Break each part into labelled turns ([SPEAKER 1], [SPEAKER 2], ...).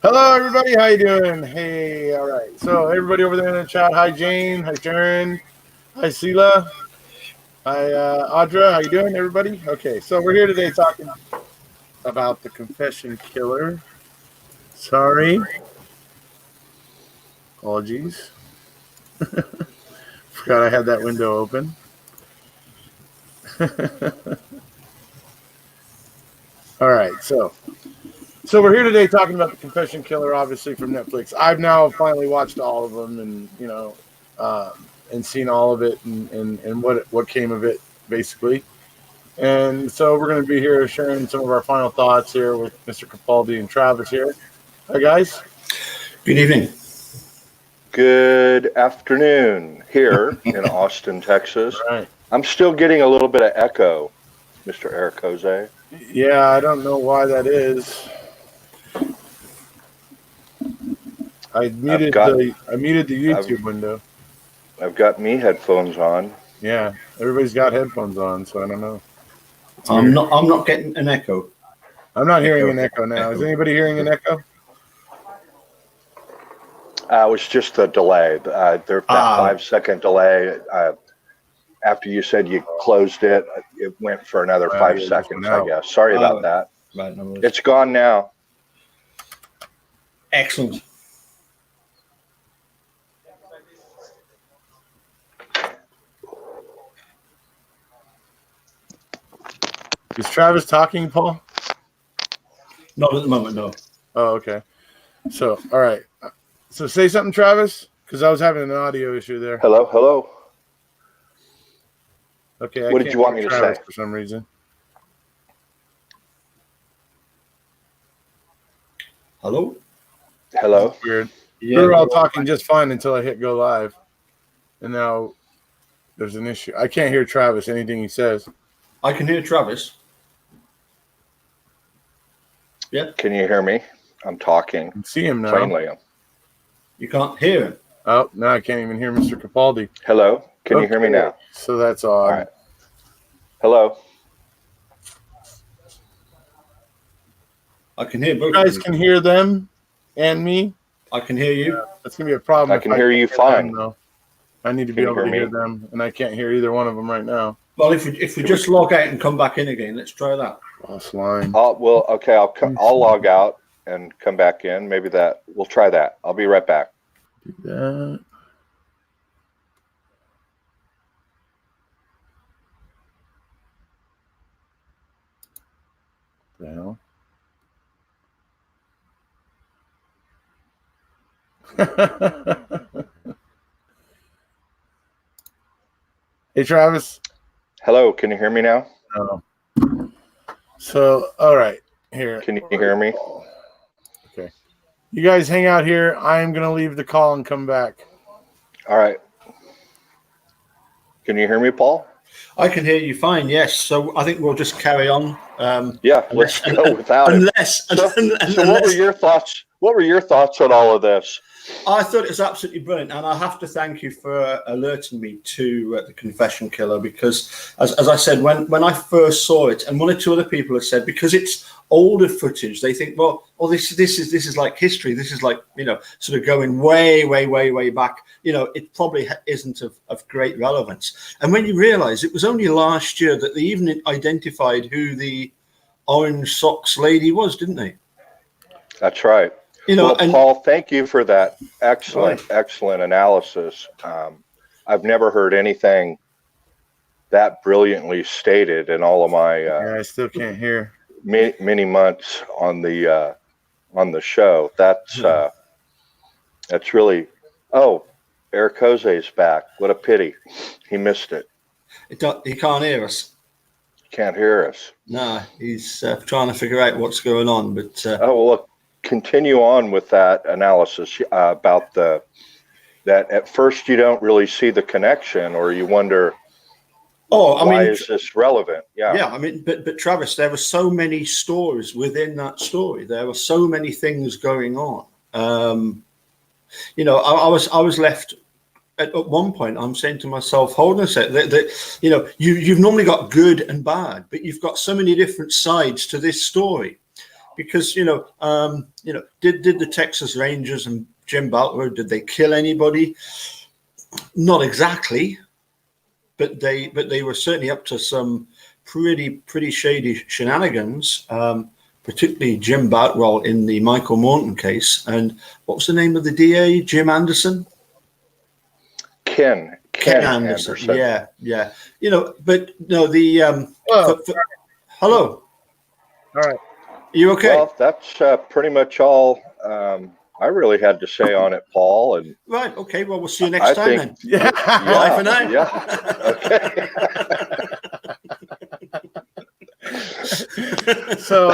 [SPEAKER 1] Hello, everybody. How you doing? Hey, all right. So, everybody over there in the chat. Hi, Jane. Hi, Sharon. Hi, Sela. Hi, Audra. How you doing, everybody? Okay, so we're here today talking about the confession killer. Sorry. Apologies. Forgot I had that window open. All right, so we're here today talking about the confession killer, obviously from Netflix. I've now finally watched all of them, and and seen all of it, and what came of it, basically. And so we're going to be here sharing some of our final thoughts here with Mr. Capaldi and Travis here. Hi, guys.
[SPEAKER 2] Good evening.
[SPEAKER 3] Good afternoon here in Austin, Texas.
[SPEAKER 1] Right.
[SPEAKER 3] I'm still getting a little bit of echo, Mr. Erekose.
[SPEAKER 1] Yeah, I don't know why that is. I muted the YouTube window.
[SPEAKER 3] I've got me headphones on.
[SPEAKER 1] Yeah, everybody's got headphones on, so I don't know.
[SPEAKER 2] I'm not getting an echo.
[SPEAKER 1] I'm not hearing an echo now. Is anybody hearing an echo?
[SPEAKER 3] It was just the delay. That 5-second delay. After you said you closed it, it went for another 5 seconds, I guess. Sorry about that.
[SPEAKER 2] Right, no worries.
[SPEAKER 3] It's gone now.
[SPEAKER 2] Excellent.
[SPEAKER 1] Is Travis talking, Paul?
[SPEAKER 2] Not at the moment, no.
[SPEAKER 1] Oh, okay. So, all right. So say something, Travis, because I was having an audio issue there.
[SPEAKER 3] Hello.
[SPEAKER 1] Okay.
[SPEAKER 3] What did you want me to say?
[SPEAKER 1] For some reason.
[SPEAKER 2] Hello.
[SPEAKER 1] That's weird.
[SPEAKER 2] Yeah,
[SPEAKER 1] we were all talking just fine until I hit go live, and now there's an issue. I can't hear Travis. Anything he says.
[SPEAKER 2] I can hear Travis. Yeah.
[SPEAKER 3] Can you hear me? I'm talking.
[SPEAKER 1] I can see him now.
[SPEAKER 3] Plainly.
[SPEAKER 2] You can't hear him.
[SPEAKER 1] Oh, now I can't even hear Mr. Capaldi.
[SPEAKER 3] Hello. Can you hear me now?
[SPEAKER 1] So that's odd.
[SPEAKER 3] All right. Hello.
[SPEAKER 2] I can hear both.
[SPEAKER 1] You guys can hear them and me.
[SPEAKER 2] I can hear you.
[SPEAKER 1] That's gonna be a problem.
[SPEAKER 3] I can hear you fine.
[SPEAKER 1] Them, I need to be able to hear them, and I can't hear either one of them right now.
[SPEAKER 2] Well, if we just log out and come back in again, let's try that.
[SPEAKER 1] Offline.
[SPEAKER 3] I'll log out and come back in. Maybe we'll try that. I'll be right back.
[SPEAKER 1] Do that. The hell? Hey, Travis.
[SPEAKER 3] Hello, can you hear me now?
[SPEAKER 1] No. So, all right, here.
[SPEAKER 3] Can you hear me?
[SPEAKER 1] Okay. You guys hang out here. I am going to leave the call and come back.
[SPEAKER 3] All right. Can you hear me, Paul?
[SPEAKER 2] I can hear you fine. Yes. So I think we'll just carry on.
[SPEAKER 3] Let's go without it. So what were your thoughts? What were your thoughts on all of this?
[SPEAKER 2] I thought it was absolutely brilliant, and I have to thank you for alerting me to the confession killer, because, as I said, when I first saw it, and one or two other people have said, because it's older footage, they think, well, this is like history. This is like, sort of going way back. It probably isn't of great relevance. And when you realise it was only last year that they even identified who the orange socks lady was, didn't they?
[SPEAKER 3] That's right. Paul, thank you for that excellent analysis. I've never heard anything that brilliantly stated in all of my
[SPEAKER 1] I still can't hear
[SPEAKER 3] many months on the show. That's really. Oh, Erekose is back. What a pity. He missed it.
[SPEAKER 2] He can't hear us.
[SPEAKER 3] Can't hear us.
[SPEAKER 2] No, he's trying to figure out what's going on. But
[SPEAKER 3] look. Continue on with that analysis about that at first you don't really see the connection, or you wonder, why is this relevant?
[SPEAKER 2] Yeah. But Travis, there were so many stories within that story. There were so many things going on. I was left at one point. I'm saying to myself, hold on a sec. You've normally got good and bad, but you've got so many different sides to this story. because did the Texas Rangers and Jim Boutwell, did they kill anybody? Not exactly, but they were certainly up to some pretty shady shenanigans. Particularly Jim Boutwell in the Michael Morton case. And what was the name of the DA? Jim Anderson?
[SPEAKER 3] Ken Anderson.
[SPEAKER 2] Yeah. But no, hello.
[SPEAKER 1] All right.
[SPEAKER 2] Are you okay?
[SPEAKER 3] Well, that's pretty much all I really had to say on it, Paul. And
[SPEAKER 2] right. Okay. Well, we'll see you next time then.
[SPEAKER 1] Yeah.
[SPEAKER 2] Bye for now.
[SPEAKER 3] Yeah. Okay.
[SPEAKER 1] So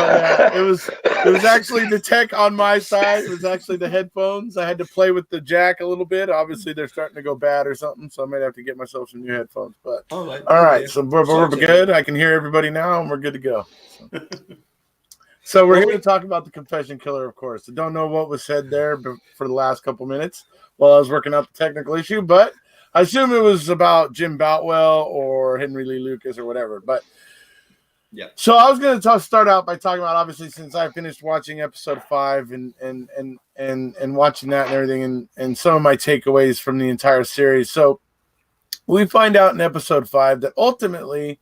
[SPEAKER 1] it was actually the tech on my side. It was actually the headphones. I had to play with the jack a little bit. Obviously, they're starting to go bad or something, so I might have to get myself some new headphones. But all right. So we're good. I can hear everybody now, and we're good to go. So we're here to talk about the confession killer, of course. I don't know what was said there for the last couple minutes while I was working out the technical issue, but I assume it was about Jim Boutwell or Henry Lee Lucas or whatever. But
[SPEAKER 2] yeah.
[SPEAKER 1] So I was going to start out by talking about, obviously, since I finished watching episode 5 and watching that and everything, and some of my takeaways from the entire series. So we find out in episode 5 that ultimately,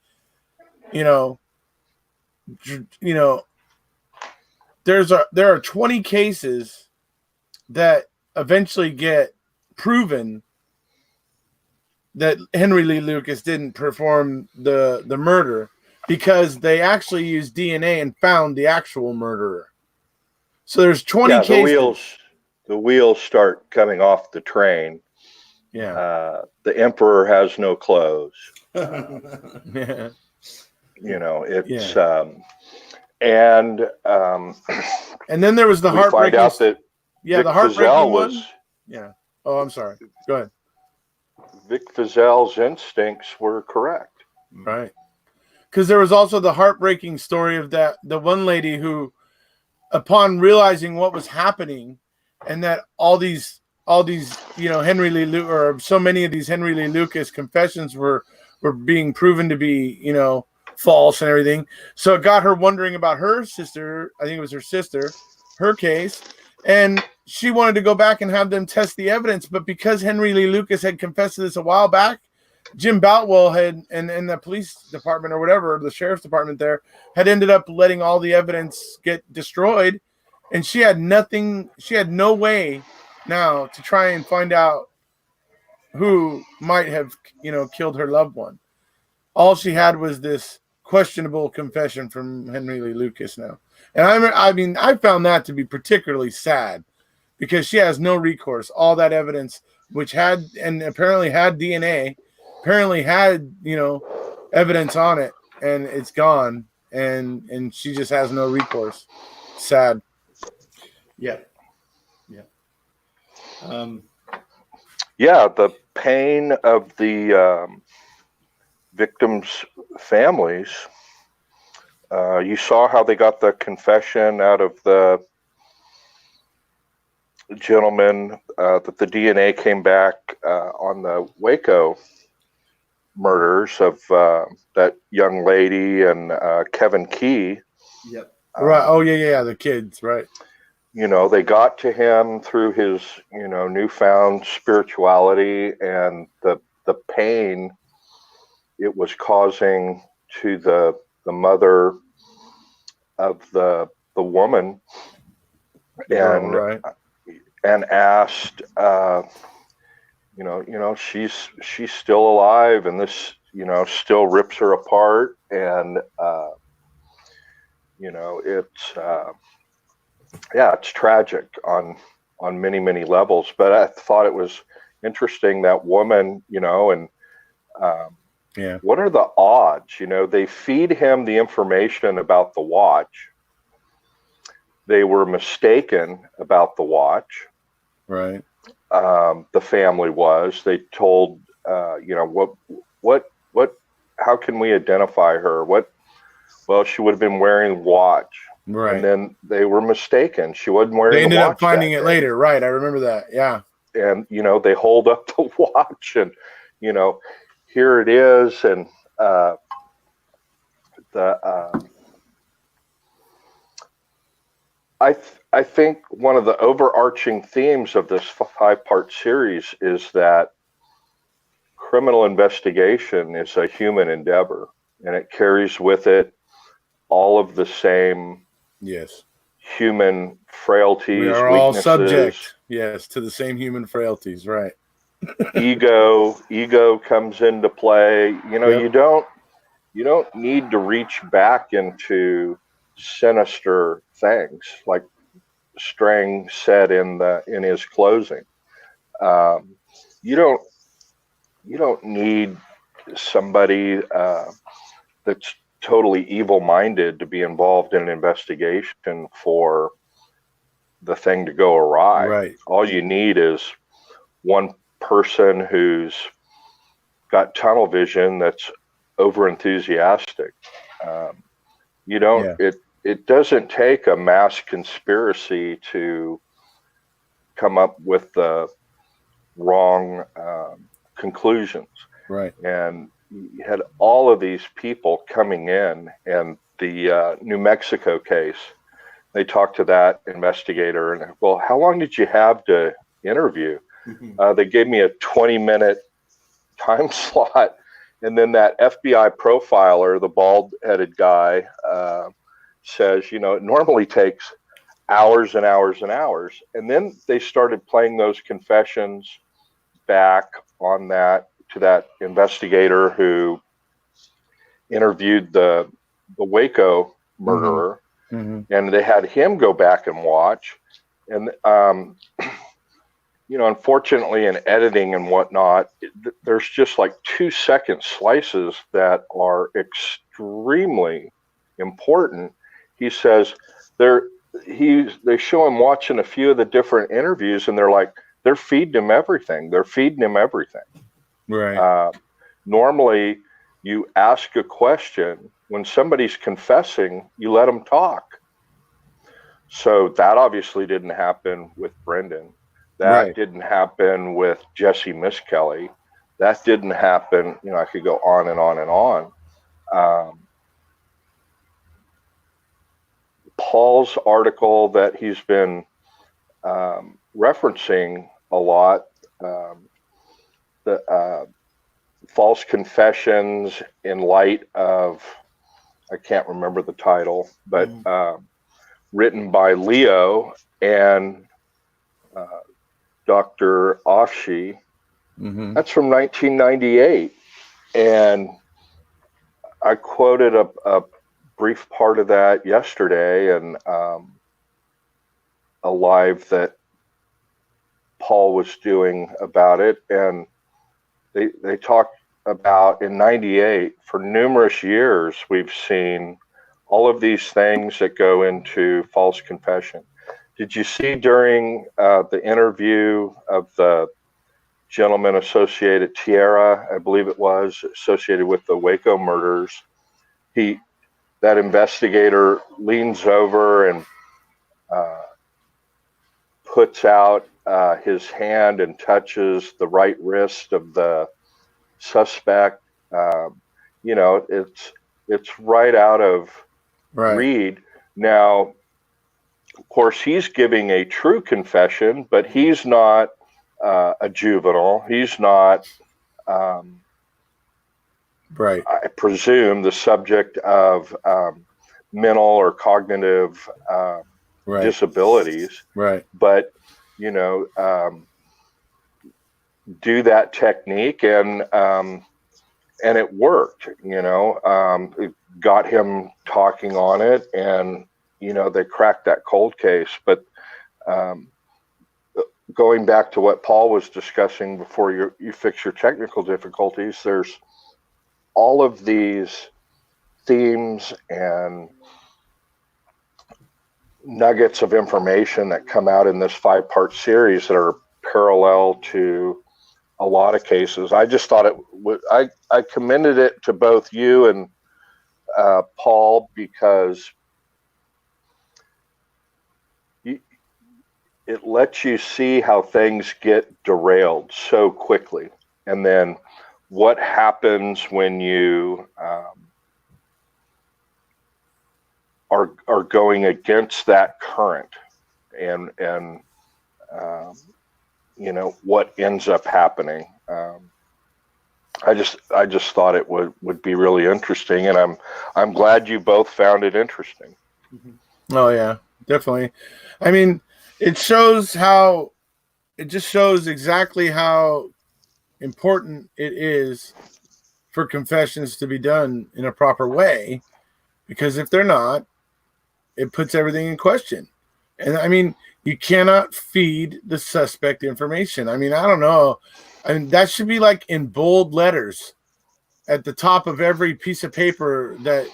[SPEAKER 1] there are 20 cases that eventually get proven that Henry Lee Lucas didn't perform the murder, because they actually used DNA and found the actual murderer. So there's 20 cases.
[SPEAKER 3] The wheels start coming off the train.
[SPEAKER 1] Yeah.
[SPEAKER 3] The emperor has no clothes.
[SPEAKER 1] Yeah.
[SPEAKER 3] It's
[SPEAKER 1] and then there was the heartbreaking.
[SPEAKER 3] Find out that
[SPEAKER 1] the heartbreaking one. Yeah. Oh, I'm sorry. Go ahead.
[SPEAKER 3] Vic Fizell's instincts were correct.
[SPEAKER 1] Right. Because there was also the heartbreaking story of the one lady who, upon realizing what was happening, and that all these Henry Lee or so many of these Henry Lee Lucas confessions were being proven to be false and everything, so it got her wondering about her sister. I think it was her sister, her case, and she wanted to go back and have them test the evidence. But because Henry Lee Lucas had confessed to this a while back, Jim Boutwell had, and the police department or whatever, the sheriff's department there, had ended up letting all the evidence get destroyed, and she had nothing. She had no way now to try and find out who might have, killed her loved one. All she had was this questionable confession from Henry Lee Lucas now. And I found that to be particularly sad, because she has no recourse. All that evidence, which had, and apparently had DNA, apparently had, evidence on it, and it's gone, and she just has no recourse. Sad.
[SPEAKER 2] Yeah.
[SPEAKER 3] The pain of the victims' families. You saw how they got the confession out of the gentleman, that the DNA came back on the Waco murders of that young lady and Kevin Key.
[SPEAKER 2] Yep.
[SPEAKER 1] Right. Oh yeah, the kids, right.
[SPEAKER 3] They got to him through his, newfound spirituality and the pain it was causing to the mother of the woman, and
[SPEAKER 1] right.
[SPEAKER 3] And asked, she's still alive, and this, still rips her apart, and it's tragic on many levels. But I thought it was interesting, that woman, and what are the odds? They feed him the information about the watch. They were mistaken about the watch.
[SPEAKER 1] Right.
[SPEAKER 3] The family was. They told, what, how can we identify her? Well, she would have been wearing a watch.
[SPEAKER 1] Right.
[SPEAKER 3] And then they were mistaken. She wasn't wearing
[SPEAKER 1] They ended
[SPEAKER 3] the watch
[SPEAKER 1] up finding it later. Right. I remember that. Yeah.
[SPEAKER 3] And, they hold up the watch, and, here it is. And I think one of the overarching themes of this 5-part series is that criminal investigation is a human endeavor, and it carries with it all of the same human frailties,
[SPEAKER 1] we are all
[SPEAKER 3] weaknesses,
[SPEAKER 1] subject, to the same human frailties, right?
[SPEAKER 3] ego comes into play. You don't need to reach back into sinister things like Strang said in his closing. You don't need somebody that's totally evil-minded to be involved in an investigation for the thing to go awry.
[SPEAKER 1] Right.
[SPEAKER 3] All you need is one person who's got tunnel vision that's over enthusiastic. It doesn't take a mass conspiracy to come up with the wrong conclusions.
[SPEAKER 1] Right.
[SPEAKER 3] And you had all of these people coming in, and the New Mexico case, they talked to that investigator and, well, how long did you have to interview? They gave me a 20-minute time slot. And then that FBI profiler, the bald-headed guy, says, it normally takes hours and hours and hours. And then they started playing those confessions back on to that investigator who interviewed the Waco murderer. Mm-hmm. And they had him go back and watch. And, unfortunately in editing and whatnot, there's just like 2-second slices that are extremely important. He says they show him watching a few of the different interviews, and they're feeding him everything.
[SPEAKER 1] Right.
[SPEAKER 3] Normally you ask a question when somebody's confessing, you let them talk. So that obviously didn't happen with Brendan. That didn't happen with Jesse Miskelly. That didn't happen. I could go on and on and on. Paul's article that he's been referencing a lot, the false confessions in light of, I can't remember the title, but written by Leo and Dr. Afshi.
[SPEAKER 1] Mm-hmm.
[SPEAKER 3] That's from 1998. And I quoted a brief part of that yesterday, and a live that Paul was doing about it. And they talked about in 98, for numerous years, we've seen all of these things that go into false confession. Did you see during the interview of the gentleman associated, Tierra, I believe it was, associated with the Waco murders, that investigator leans over and puts out his hand and touches the right wrist of the suspect. It's right out of Reed. Now, of course, he's giving a true confession, but he's not a juvenile. He's not, I presume, the subject of mental or cognitive disabilities.
[SPEAKER 1] Right.
[SPEAKER 3] But, do that technique, and it worked. It got him talking on it, and they cracked that cold case. But going back to what Paul was discussing before you fix your technical difficulties, there's all of these themes and nuggets of information that come out in this 5-part series that are parallel to a lot of cases. I just thought I commended it to both you and Paul, because it lets you see how things get derailed so quickly, and then what happens when you are going against that current, and what ends up happening. I just thought it would be really interesting, and I'm glad you both found it interesting.
[SPEAKER 1] Oh yeah, definitely. I mean, it just shows exactly how important it is for confessions to be done in a proper way, because if they're not, it puts everything in question. And I mean, you cannot feed the suspect information. I mean, I don't know. I mean, that should be like in bold letters at the top of every piece of paper that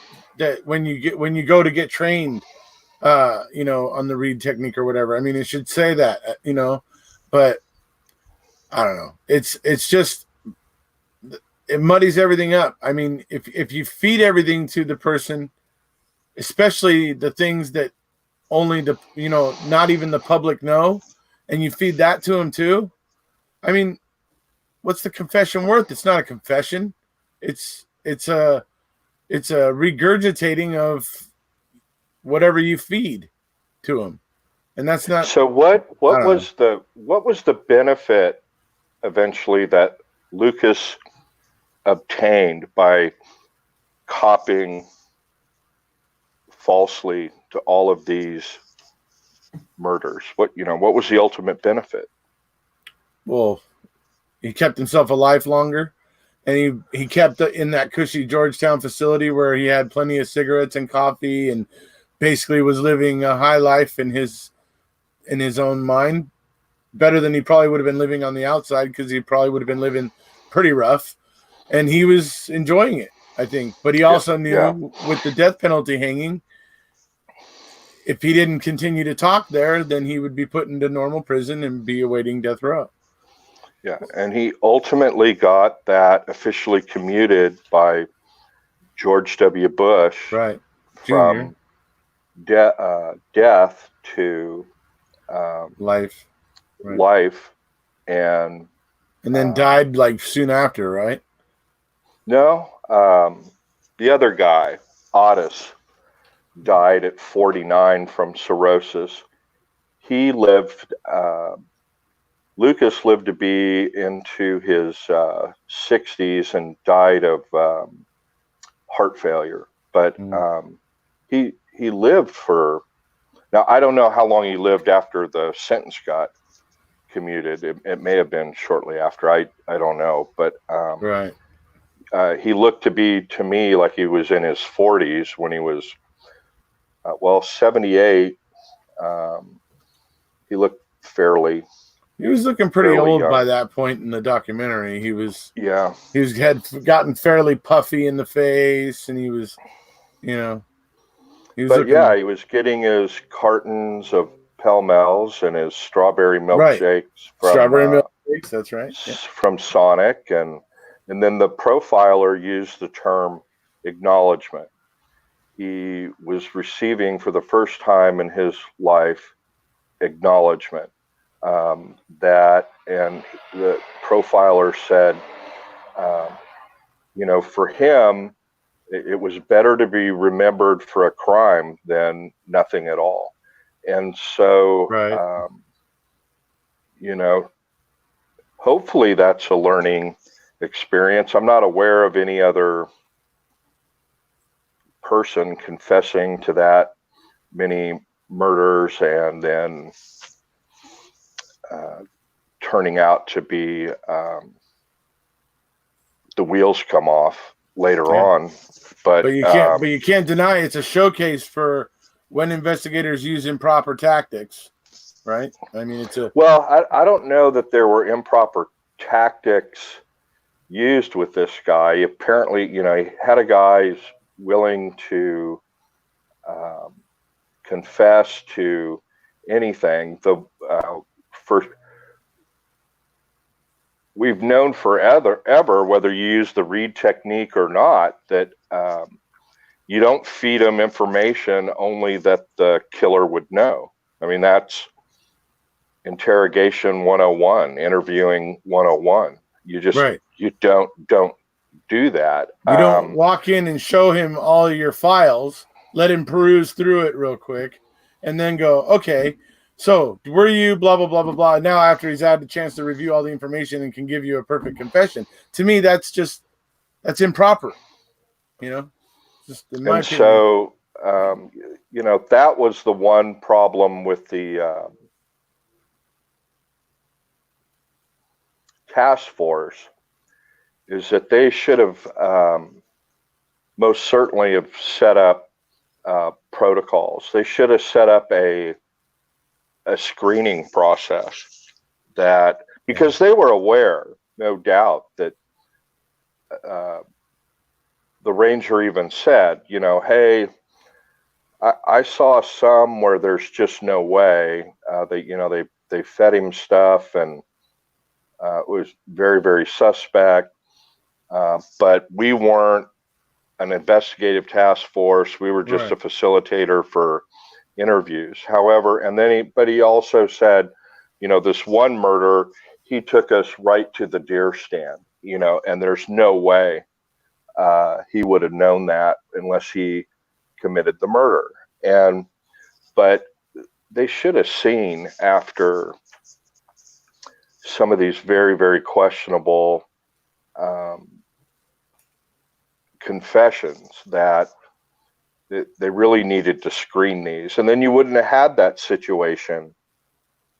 [SPEAKER 1] when you go to get trained, on the read technique or whatever. I mean, it should say that, but I don't know. It's just, it muddies everything up. I mean, if you feed everything to the person, especially the things that only not even the public know, and you feed that to them too. I mean, what's the confession worth? It's not a confession. It's a regurgitating of whatever you feed to them, and that's not.
[SPEAKER 3] So what was the benefit eventually that Lucas obtained by copying falsely to all of these murders? What was the ultimate benefit?
[SPEAKER 1] Well, he kept himself alive longer, and he kept in that cushy Georgetown facility where he had plenty of cigarettes and coffee, and basically was living a high life in his own mind, better than he probably would have been living on the outside, because he probably would have been living pretty rough, and he was enjoying it, I think. But he also knew with the death penalty hanging, if he didn't continue to talk there, then he would be put into normal prison and be awaiting death row.
[SPEAKER 3] Yeah, and he ultimately got that officially commuted by George W. Bush,
[SPEAKER 1] right,
[SPEAKER 3] from death to
[SPEAKER 1] life, right.
[SPEAKER 3] Life, and
[SPEAKER 1] then died like soon after, right?
[SPEAKER 3] No, the other guy, Otis, died at 49 from cirrhosis. He lived. Lucas lived to be into his 60s and died of heart failure. But he lived for. Now I don't know how long he lived after the sentence got commuted. It may have been shortly after. I don't know. But
[SPEAKER 1] right.
[SPEAKER 3] He looked to be, to me, like he was in his 40s when he was, 78. He looked fairly.
[SPEAKER 1] He was looking pretty old
[SPEAKER 3] young
[SPEAKER 1] by that point in the documentary. He was.
[SPEAKER 3] Yeah.
[SPEAKER 1] Had gotten fairly puffy in the face, and he was, He
[SPEAKER 3] was getting his cartons of Pell-Mells and his strawberry milkshakes.
[SPEAKER 1] Right. Milkshakes, that's right. Yeah.
[SPEAKER 3] From Sonic, and then the profiler used the term acknowledgement. He was receiving for the first time in his life acknowledgement. That, and the profiler said, for him, it was better to be remembered for a crime than nothing at all. And so,
[SPEAKER 1] right.
[SPEAKER 3] Hopefully that's a learning experience. I'm not aware of any other person confessing to that many murders and then turning out to be the wheels come off later on. But
[SPEAKER 1] you can't deny it's a showcase for when investigators use improper tactics, right? I mean, it's a...
[SPEAKER 3] Well, I don't know that there were improper tactics used with this guy. Apparently, he had a guy who's willing to confess to anything. We've known forever, whether you use the read technique or not, that you don't feed them information only that the killer would know. I mean, that's interrogation 101, interviewing 101. You just you don't do that.
[SPEAKER 1] You don't walk in and show him all your files let him peruse through it real quick, and then go, okay, so were you blah, blah, blah, blah, blah. Now, after he's had the chance to review all the information and can give you a perfect confession, to me, that's improper, you know? Just in my opinion.
[SPEAKER 3] So, that was the one problem with the task force, is that they should have most certainly have set up protocols. They should have set up a screening process because they were aware, no doubt, that the ranger even said, hey, I saw some where there's just no way. They fed him stuff, and it was very, very suspect. But we weren't an investigative task force. We were just a facilitator for interviews. However, he also said, this one murder, he took us right to the deer stand, and there's no way he would have known that unless he committed the murder. But they should have seen, after some of these very, very questionable confessions, that they really needed to screen these. And then you wouldn't have had that situation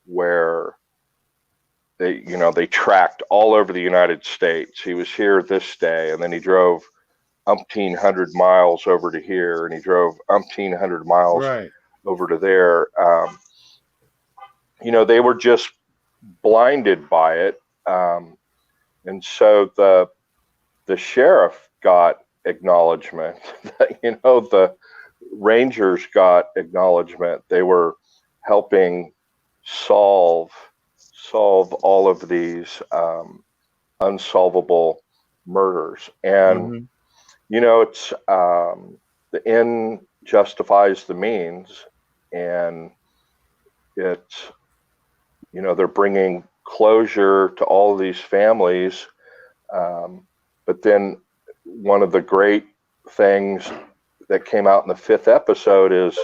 [SPEAKER 3] where they tracked all over the United States. He was here this day, and then he drove umpteen hundred miles over to here, and he drove umpteen hundred miles over to there. They were just blinded by it. And so the sheriff got acknowledgement. The rangers got acknowledgement. They were helping solve all of these unsolvable murders. And it's the end justifies the means, and it's they're bringing closure to all of these families. But then one of the great things that came out in the 5th episode is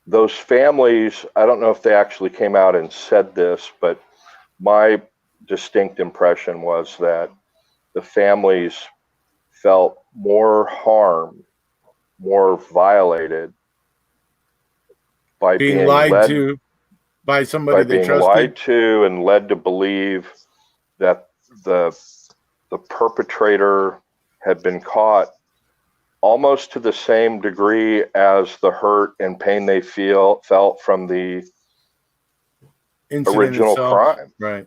[SPEAKER 3] those families, I don't know if they actually came out and said this, but my distinct impression was that the families felt more harmed, more violated by being
[SPEAKER 1] lied to by somebody they trusted.
[SPEAKER 3] Lied to and led to believe that the perpetrator had been caught, almost to the same degree as the hurt and pain they felt from the original crime.
[SPEAKER 1] Right.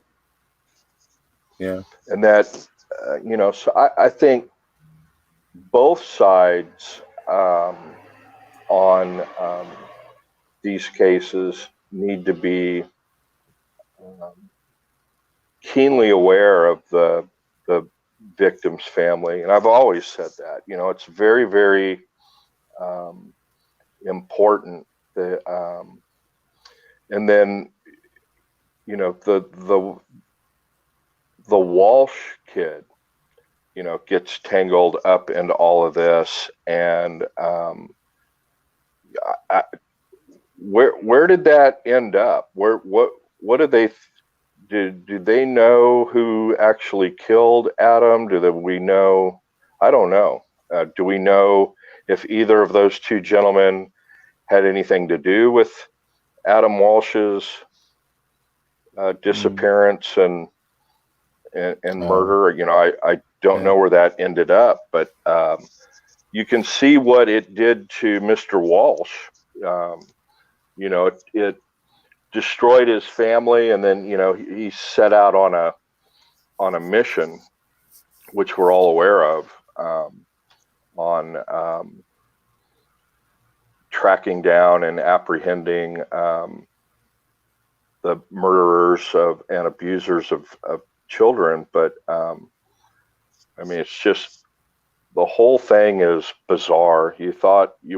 [SPEAKER 1] Yeah.
[SPEAKER 3] And that, so I think both sides on these cases need to be keenly aware of the victim's family. And I've always said that, it's very, very important that, and then, the Walsh kid, gets tangled up into all of this. And where did that end up? What did they do they know who actually killed Adam? We know? I don't know. Do we know if either of those two gentlemen had anything to do with Adam Walsh's disappearance and murder? I don't know where that ended up, but you can see what it did to Mr. Walsh. It destroyed his family, and then he set out on a mission, which we're all aware of, on tracking down and apprehending the murderers and abusers of children. But it's just, the whole thing is bizarre. You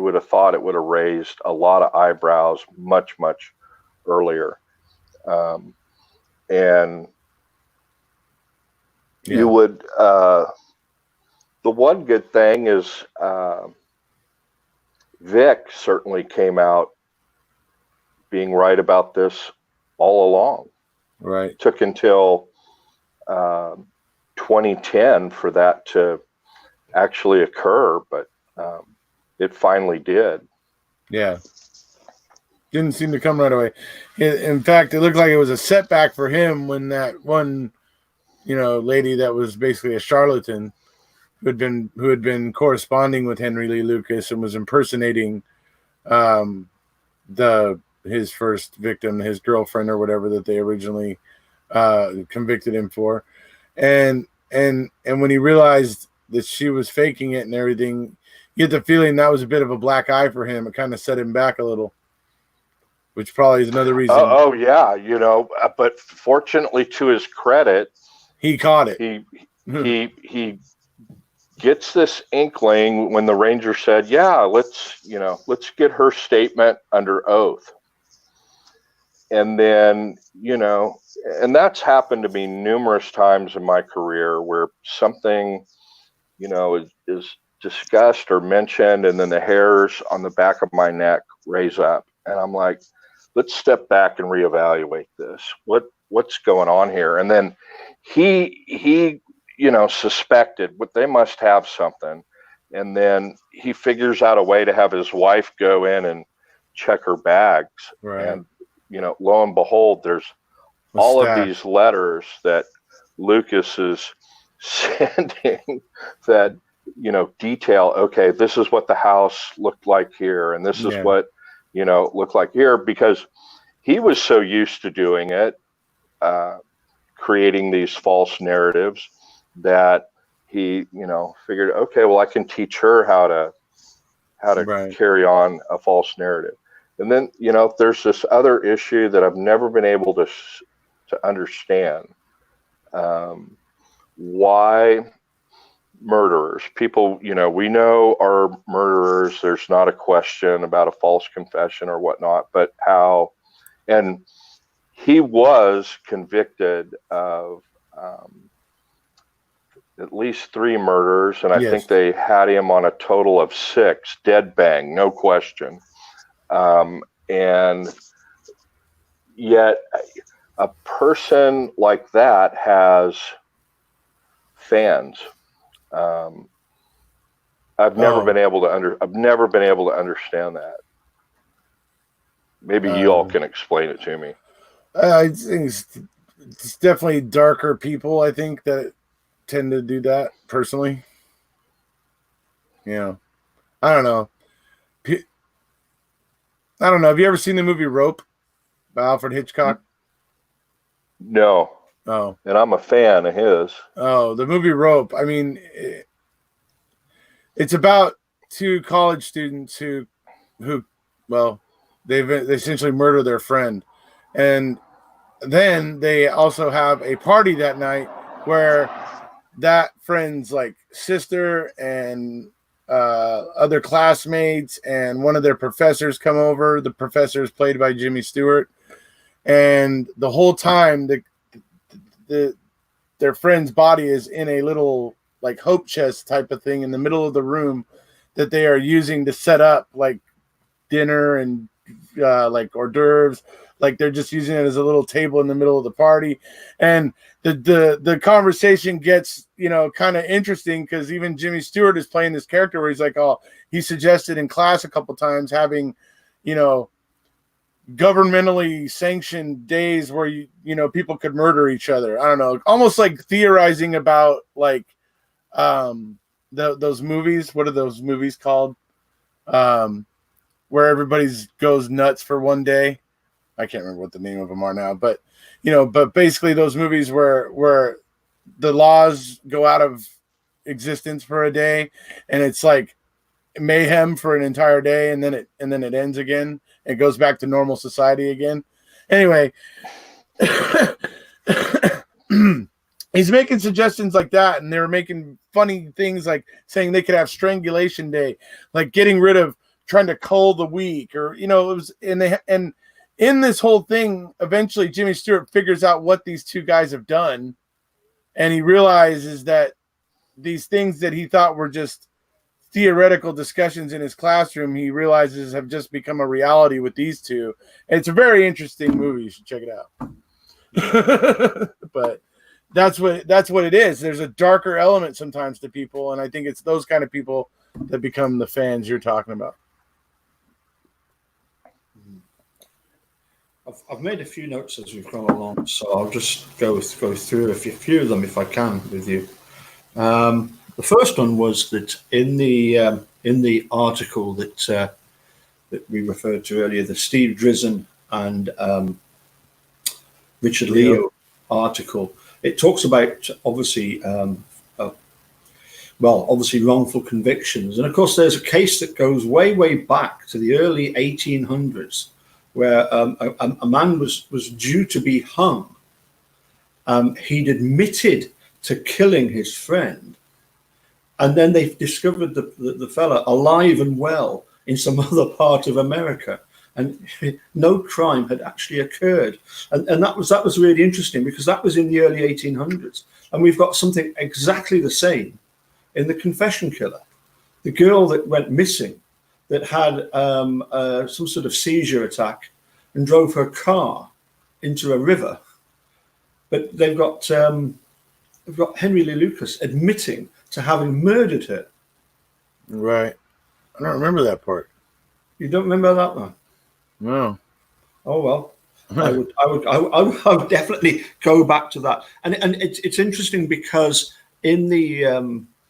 [SPEAKER 3] would have thought it would have raised a lot of eyebrows much, much earlier. And you would, the one good thing is Vic certainly came out being right about this all along.
[SPEAKER 1] Right.
[SPEAKER 3] It took until 2010 for that to actually occur, but it finally did.
[SPEAKER 1] Yeah. Didn't seem to come right away. In fact, it looked like it was a setback for him when that one, lady that was basically a charlatan who had been corresponding with Henry Lee Lucas and was impersonating his first victim, his girlfriend or whatever that they originally convicted him for. And when he realized that she was faking it and everything, you get the feeling that was a bit of a black eye for him. It kind of set him back a little, which probably is another reason.
[SPEAKER 3] Oh yeah, but fortunately to his credit,
[SPEAKER 1] he caught it.
[SPEAKER 3] He gets this inkling when the ranger said, "Yeah, let's get her statement under oath." And then, and that's happened to me numerous times in my career where something, is discussed or mentioned, and then the hairs on the back of my neck raise up, and I'm like, let's step back and reevaluate this. What's going on here? And then he suspected what they must have something. And then he figures out a way to have his wife go in and check her bags.
[SPEAKER 1] Right. And,
[SPEAKER 3] lo and behold, there's all of these letters that Lucas is sending that, detail, okay, this is what the house looked like here. And this is what, looked like here, because he was so used to doing it, creating these false narratives, that he, figured, okay, well, I can teach her how to carry on a false narrative. And then, there's this other issue that I've never been able to understand. Why murderers, people, we know are murderers. There's not a question about a false confession or whatnot, but how, and he was convicted of at least 3 murders, and I think they had him on a total of 6, dead bang, no question. And yet a person like that has fans. I've never been able to understand that. Maybe you all can explain it to me.
[SPEAKER 1] I think it's definitely darker people, I think, that tend to do that personally. I don't know. Have you ever seen the movie Rope by Alfred Hitchcock?
[SPEAKER 3] No.
[SPEAKER 1] Oh.
[SPEAKER 3] And I'm a fan of his.
[SPEAKER 1] Oh, the movie Rope. I mean, it's about 2 college students who they essentially murder their friend. And then they also have a party that night where that friend's like sister and other classmates and one of their professors come over. The professor is played by Jimmy Stewart. And the whole time their friend's body is in a little like hope chest type of thing in the middle of the room that they are using to set up like dinner and like hors d'oeuvres. Like they're just using it as a little table in the middle of the party. And the conversation gets, kind of interesting because even Jimmy Stewart is playing this character where he's like, he suggested in class a couple times having, governmentally sanctioned days where people could murder each other. I don't know, almost like theorizing about like those movies. What are those movies called? Where everybody goes nuts for one day. I can't remember what the name of them are now, but but basically those movies where the laws go out of existence for a day, and it's like mayhem for an entire day, and then it ends again. It goes back to normal society again. Anyway, he's making suggestions like that, and they're making funny things like saying they could have strangulation day, like getting rid of trying to cull the weak, or it was and in this whole thing, eventually Jimmy Stewart figures out what these 2 guys have done, and he realizes that these things that he thought were just theoretical discussions in his classroom, he realizes have just become a reality with these two. And it's a very interesting movie. You should check it out. But that's what it is. There's a darker element sometimes to people, and I think it's those kind of people that become the fans you're talking about.
[SPEAKER 2] I've made a few notes as we've gone along, so I'll just go through a few of them if I can with you. The first one was that in the article that we referred to earlier, the Steve Drizzen and Richard Leo article, it talks about obviously wrongful convictions, and of course there's a case that goes way back to the early 1800s where a man was due to be hung. He'd admitted to killing his friend, and then they discovered the fella alive and well in some other part of America, and no crime had actually occurred. And that was really interesting, because that was in the early 1800s, and we've got something exactly the same in the Confession Killer. The girl that went missing, that had some sort of seizure attack and drove her car into a river, but they've got Henry Lee Lucas admitting to having murdered her.
[SPEAKER 1] Right. I don't remember that part.
[SPEAKER 2] You don't remember that one?
[SPEAKER 1] No.
[SPEAKER 2] Oh well. I would definitely go back to that. And it's interesting because in the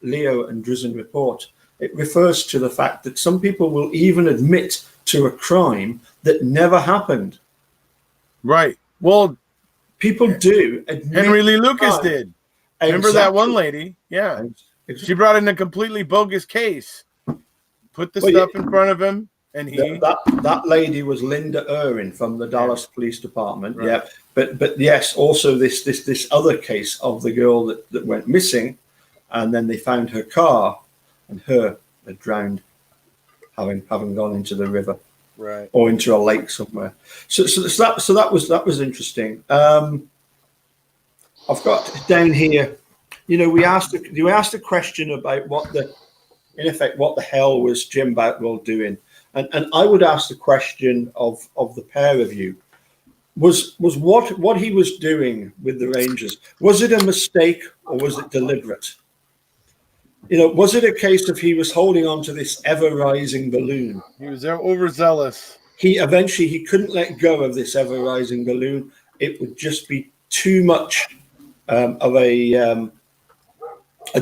[SPEAKER 2] Leo and Drizzen report, it refers to the fact that some people will even admit to a crime that never happened.
[SPEAKER 1] Right. Well,
[SPEAKER 2] people do admit.
[SPEAKER 1] Henry Lee Lucas did. Remember that one lady? Yeah.
[SPEAKER 2] Exactly.
[SPEAKER 1] She brought in a completely bogus case, put the stuff in front of him, and
[SPEAKER 2] that lady was Linda Irwin from the Dallas Police Department. Right. Yeah. But yes, also this other case of the girl that went missing, and then they found her car, and her had drowned, having gone into the river,
[SPEAKER 1] right,
[SPEAKER 2] or into a lake somewhere. So that was interesting. I've got down here, we asked a question about what the hell was Jim Boutwell doing, and I would ask the question of the pair of you. Was what he was doing with the Rangers, was it a mistake or was it deliberate? Was it a case of he was holding on to this ever-rising balloon?
[SPEAKER 1] He was overzealous.
[SPEAKER 2] He couldn't let go of this ever-rising balloon. It would just be too much of a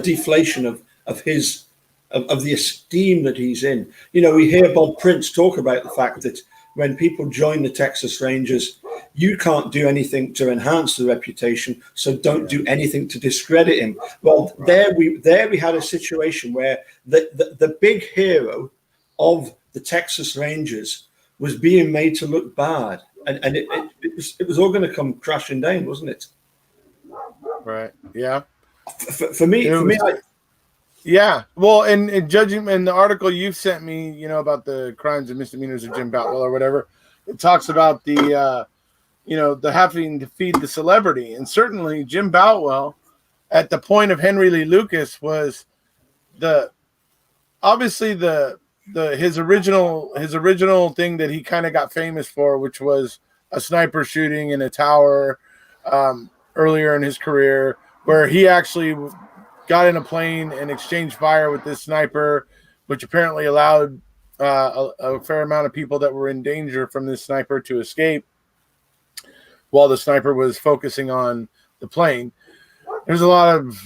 [SPEAKER 2] deflation of the esteem that he's in. We hear Bob Prince talk about the fact that when people join the Texas Rangers, you can't do anything to enhance the reputation, so don't do anything to discredit him. Well, there we had a situation where the big hero of the Texas Rangers was being made to look bad, and it was all going to come crashing down, wasn't it?
[SPEAKER 1] Right. Yeah.
[SPEAKER 2] For me,
[SPEAKER 1] yeah. Well, and judging in the article you've sent me, about the crimes and misdemeanors of Jim Boutwell or whatever, it talks about the having to feed the celebrity, and certainly Jim Boutwell, at the point of Henry Lee Lucas, was his original thing that he kind of got famous for, which was a sniper shooting in a tower earlier in his career, where he actually got in a plane and exchanged fire with this sniper, which apparently allowed a fair amount of people that were in danger from this sniper to escape while the sniper was focusing on the plane. There's a lot of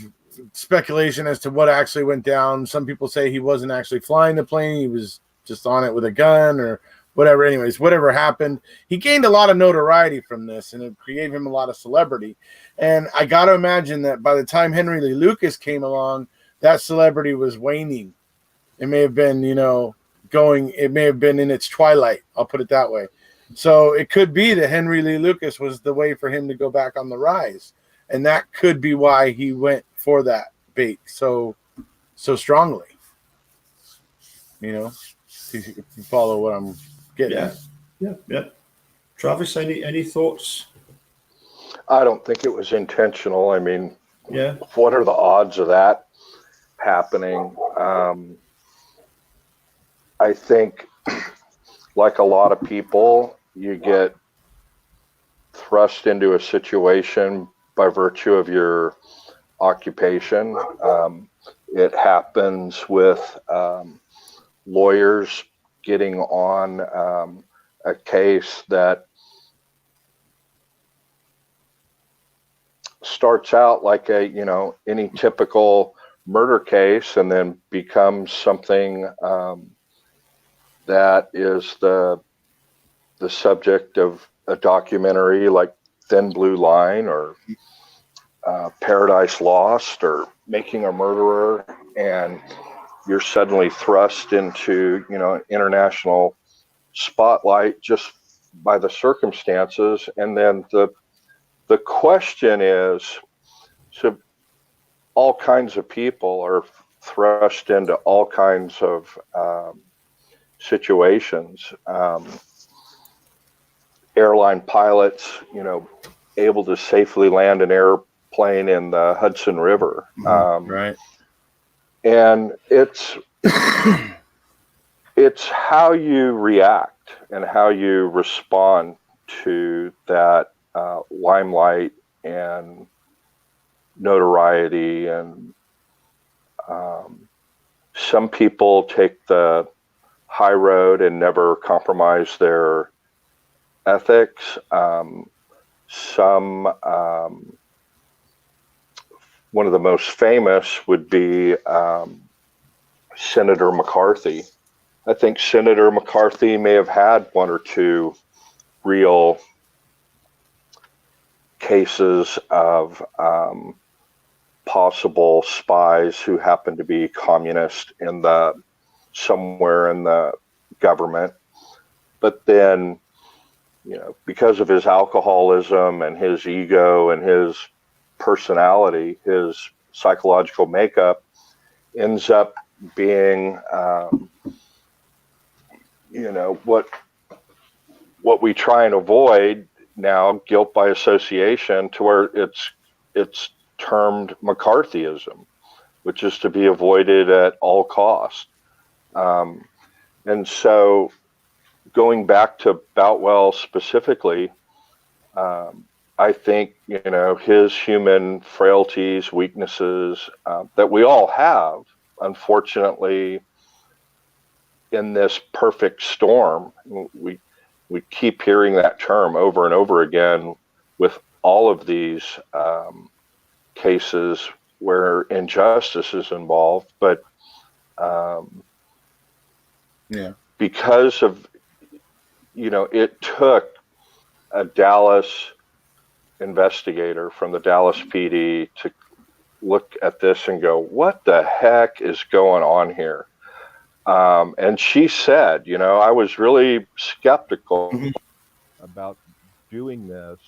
[SPEAKER 1] speculation as to what actually went down. Some people say he wasn't actually flying the plane. He was just on it with a gun or whatever. Anyways, whatever happened, he gained a lot of notoriety from this, and it gave him a lot of celebrity. And I got to imagine that by the time Henry Lee Lucas came along, that celebrity was waning. It may have been, it may have been in its twilight. I'll put it that way. So it could be that Henry Lee Lucas was the way for him to go back on the rise. And that could be why he went for that bait so strongly. If you follow what I'm getting at.
[SPEAKER 2] Yeah. Travis, any thoughts?
[SPEAKER 3] I don't think it was intentional. I mean,
[SPEAKER 2] yeah.
[SPEAKER 3] What are the odds of that? happening. I think, like a lot of people, you get thrust into a situation by virtue of your occupation. It happens with lawyers getting on a case that starts out like any typical murder case, and then becomes something that is the subject of a documentary like Thin Blue Line, or Paradise Lost, or Making a Murderer, and you're suddenly thrust into international spotlight just by the circumstances. And then the question is, so all kinds of people are thrust into all kinds of situations. Airline pilots, able to safely land an airplane in the Hudson River.
[SPEAKER 1] Right.
[SPEAKER 3] And it's how you react and how you respond to that limelight and notoriety. And some people take the high road and never compromise their ethics. One of the most famous would be Senator McCarthy. I think Senator McCarthy may have had one or two real cases of possible spies who happened to be communist somewhere in the government. But then, because of his alcoholism and his ego and his personality, his psychological makeup ends up being, what we try and avoid now, guilt by association, to where it's termed McCarthyism, which is to be avoided at all costs. And so, going back to Boutwell specifically, I think, his human frailties, weaknesses that we all have, unfortunately, in this perfect storm, we keep hearing that term over and over again with all of these cases where injustice is involved. But because of, it took a Dallas investigator from the Dallas PD to look at this and go, what the heck is going on here? And she said, I was really skeptical about doing this.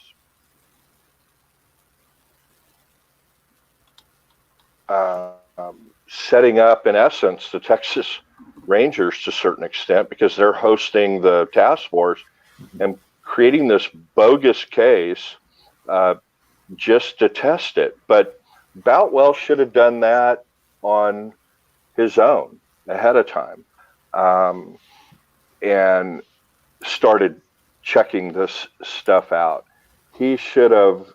[SPEAKER 3] Setting up, in essence, the Texas Rangers to a certain extent, because they're hosting the task force, and creating this bogus case just to test it. But Boutwell should have done that on his own ahead of time, and started checking this stuff out. He should have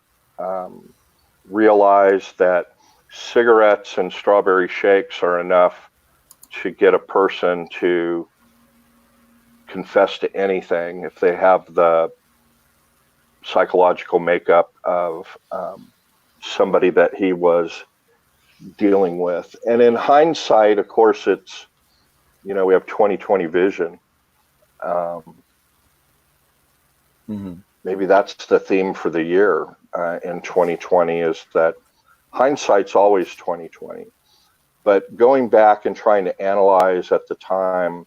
[SPEAKER 3] realized that cigarettes and strawberry shakes are enough to get a person to confess to anything if they have the psychological makeup of somebody that he was dealing with. And in hindsight, of course, it's, we have 20/20 vision. Maybe that's the theme for the year in 2020, is that hindsight's always 20/20. But going back and trying to analyze at the time,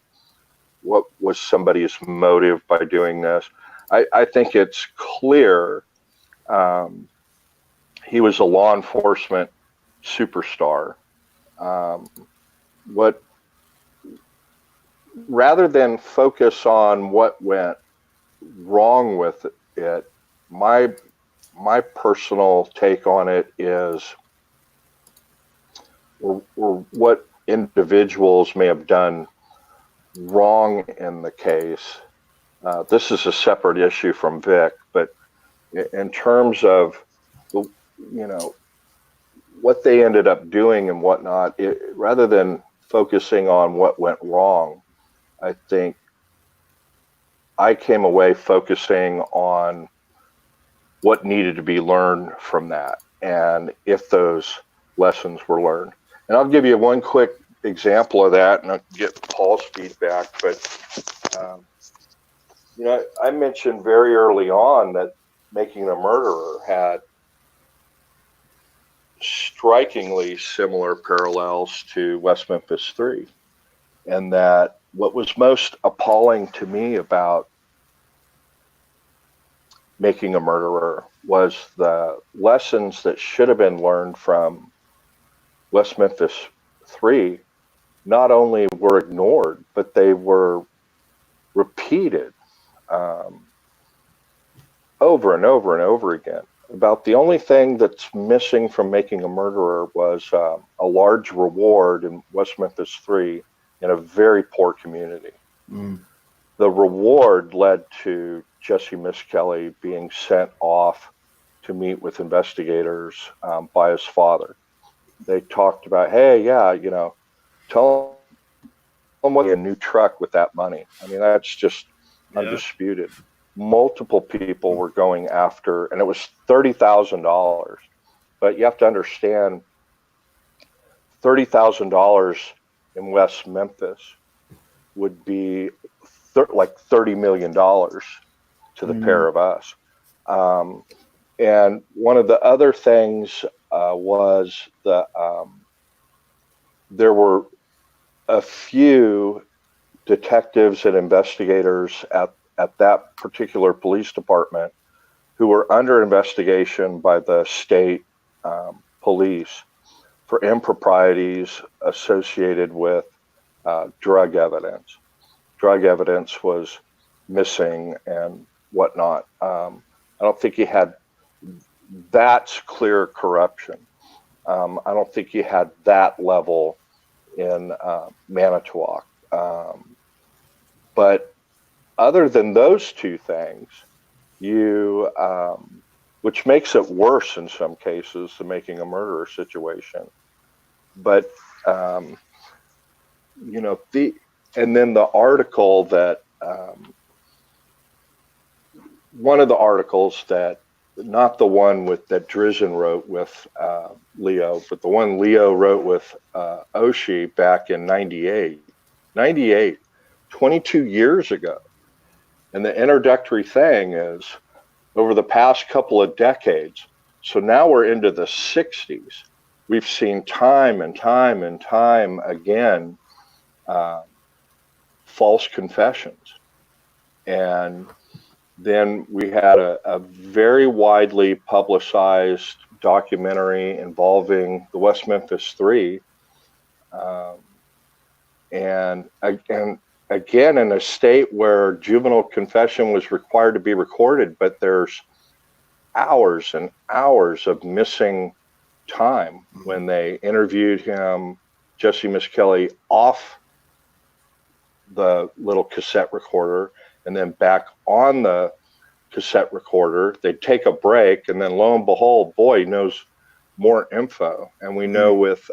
[SPEAKER 3] what was somebody's motive by doing this? I think it's clear he was a law enforcement superstar. Rather than focus on what went wrong with it, my personal take on it is, or what individuals may have done wrong in the case. This is a separate issue from Vic, but in terms of what they ended up doing and whatnot, rather than focusing on what went wrong, I think I came away focusing on what needed to be learned from that, and if those lessons were learned. And I'll give you one quick example of that, and I'll get Paul's feedback. But I mentioned very early on that Making a Murderer had strikingly similar parallels to West Memphis 3, and that what was most appalling to me about Making a Murderer was the lessons that should have been learned from West Memphis 3 not only were ignored, but they were repeated over and over and over again. About the only thing that's missing from Making a Murderer was a large reward in West Memphis 3 in a very poor community. The reward led to Jesse Miskelly being sent off to meet with investigators by his father. They talked about, hey, tell him what a new truck with that money. I mean, that's just undisputed. Multiple people were going after, and it was $30,000. But you have to understand, $30,000 in West Memphis would be like $30 million to the pair of us. And one of the other things was there were a few detectives and investigators at that particular police department who were under investigation by the state police for improprieties associated with drug evidence. Drug evidence was missing and whatnot. I don't think he had that's clear corruption. I don't think he had that level in Manitowoc. But other than those two things, which makes it worse in some cases, the Making a Murderer situation. But and then the article that one of the articles that, not the one that Drizzen wrote with Leo, but the one Leo wrote with Oshie back in 98, 22 years ago. And the introductory thing is over the past couple of decades, so now we're into the 60s, we've seen time and time and time again false confessions. And then we had a very widely publicized documentary involving the West Memphis 3. And again, in a state where juvenile confession was required to be recorded, but there's hours and hours of missing time when they interviewed him, Jesse Miskelly, off the little cassette recorder and then back on the cassette recorder. They'd take a break, and then lo and behold, boy, he knows more info. And we know with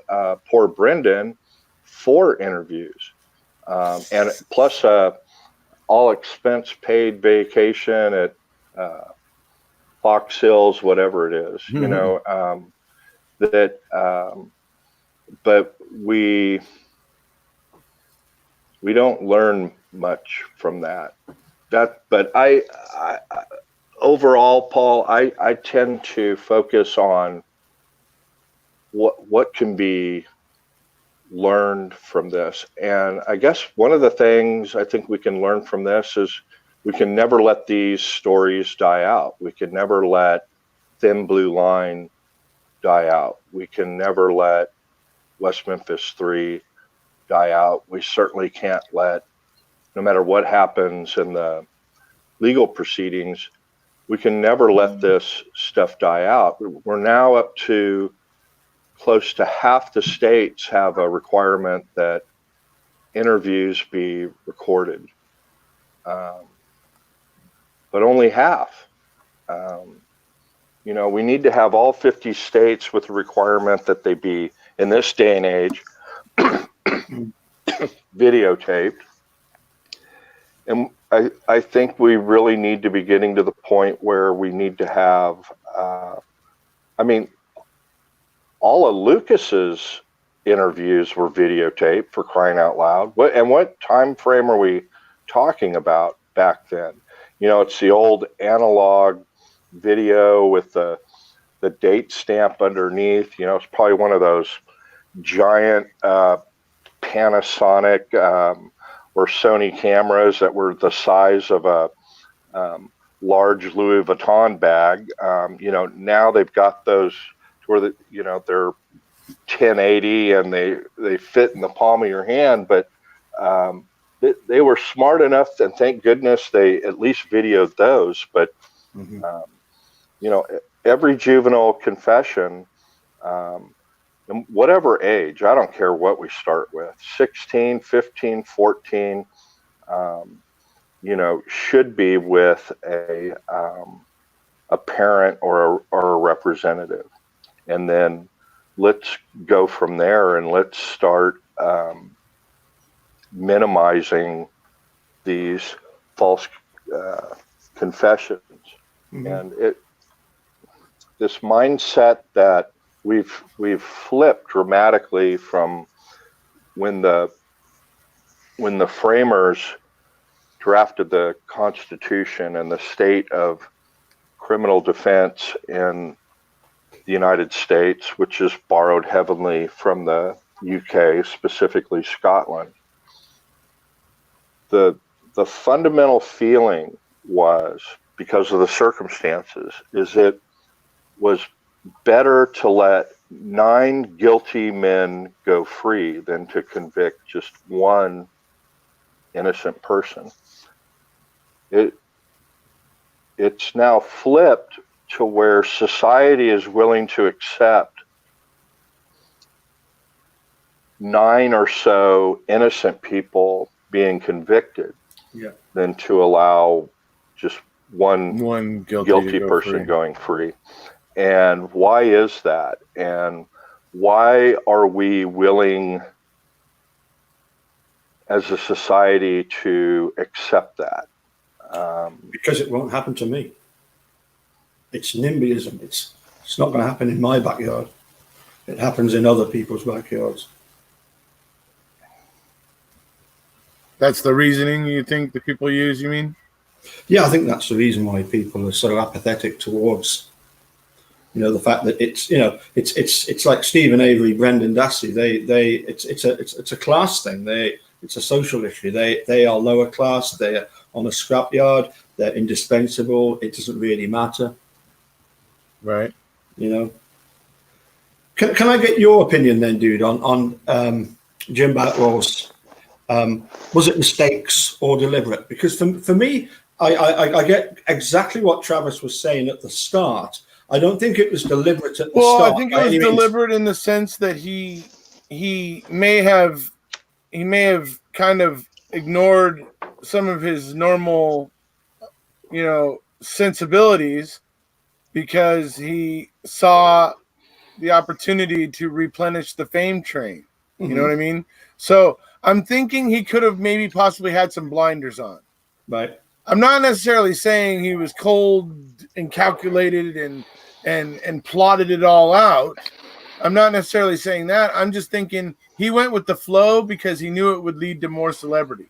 [SPEAKER 3] poor Brendan, 4 interviews. And plus all expense paid vacation at Fox Hills, whatever it is, but we don't learn much from that. But I overall, Paul, I tend to focus on what can be learned from this. And I guess one of the things I think we can learn from this is we can never let these stories die out. We can never let Thin Blue Line die out. We can never let West Memphis 3 die out. We certainly can't let, no matter what happens in the legal proceedings, we can never let this stuff die out. We're now up to close to half the states have a requirement that interviews be recorded, but only half. We need to have all 50 states with the requirement that they be, in this day and age, videotaped. And I think we really need to be getting to the point where we need to have, all of Lucas's interviews were videotaped, for crying out loud. What time frame are we talking about back then? It's the old analog video with the date stamp underneath. It's probably one of those giant Panasonic or Sony cameras that were the size of a large Louis Vuitton bag. Now they've got those to where they're 1080 and they fit in the palm of your hand, but they were smart enough, and thank goodness they at least videoed those. But every juvenile confession, in whatever age, I don't care what we start with, 16, 15, 14, should be with a parent or a representative. And then let's go from there, and let's start minimizing these false confessions. And this mindset that we've flipped dramatically from when the framers drafted the Constitution and the state of criminal defense in the United States, which is borrowed heavily from the UK, specifically Scotland. The fundamental feeling was, because of the circumstances, is it was better to let 9 guilty men go free than to convict just one innocent person. It's now flipped to where society is willing to accept 9 or so innocent people being convicted than to allow just one guilty person going free. And why is that? And why are we willing as a society to accept that?
[SPEAKER 2] Because it won't happen to me. It's NIMBYism. It's not going to happen in my backyard. It happens in other people's backyards.
[SPEAKER 1] That's the reasoning you think the people use, you mean?
[SPEAKER 2] Yeah, I think that's the reason why people are so apathetic towards, the fact that it's like Stephen Avery, Brendan Dassey. It's a class thing. It's a social issue. They are lower class. They are on a scrapyard. They're indispensable. It doesn't really matter.
[SPEAKER 1] Right.
[SPEAKER 2] Can I get your opinion then, dude, on Jim Boutwell's? Was it mistakes or deliberate? Because for me, I get exactly what Travis was saying at the start. I don't think it was deliberate at the start.
[SPEAKER 1] Well, I think it was deliberate in the sense that he may have kind of ignored some of his normal, sensibilities, because he saw the opportunity to replenish the fame train. You know what I mean? So I'm thinking he could have maybe possibly had some blinders on.
[SPEAKER 2] Right.
[SPEAKER 1] I'm not necessarily saying he was cold and calculated and plotted it all out. I'm not necessarily saying that. I'm just thinking he went with the flow because he knew it would lead to more celebrity.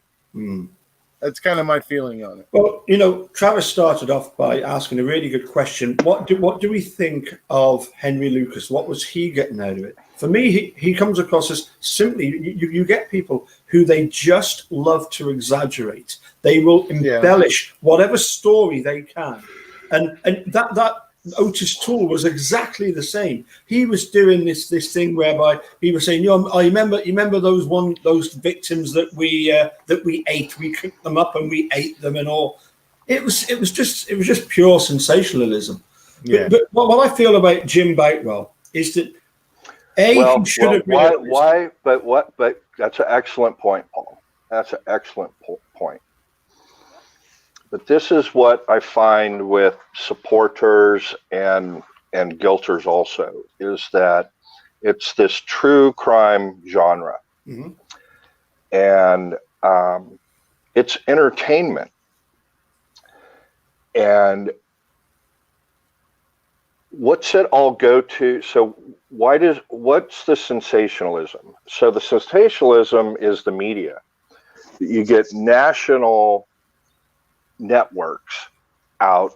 [SPEAKER 1] That's kind of my feeling on it.
[SPEAKER 2] Well, Travis started off by asking a really good question. What do we think of Henry Lucas? What was he getting out of it? For me, he comes across as simply, you get people who they just love to exaggerate. They will embellish whatever story they can. And that Otis Toole was exactly the same. He was doing this thing whereby he was saying, I remember those victims that we ate. We cooked them up and we ate them and all. It was just pure sensationalism. Yeah. But what I feel about Jim Boutwell is that He should have
[SPEAKER 3] why? But that's an excellent point, Paul. That's an excellent point. But this is what I find with supporters and guilters also, is that it's this true crime genre.
[SPEAKER 2] Mm-hmm.
[SPEAKER 3] And it's entertainment. And what's it all go to? So what's the sensationalism? So the sensationalism is the media. You get national networks out,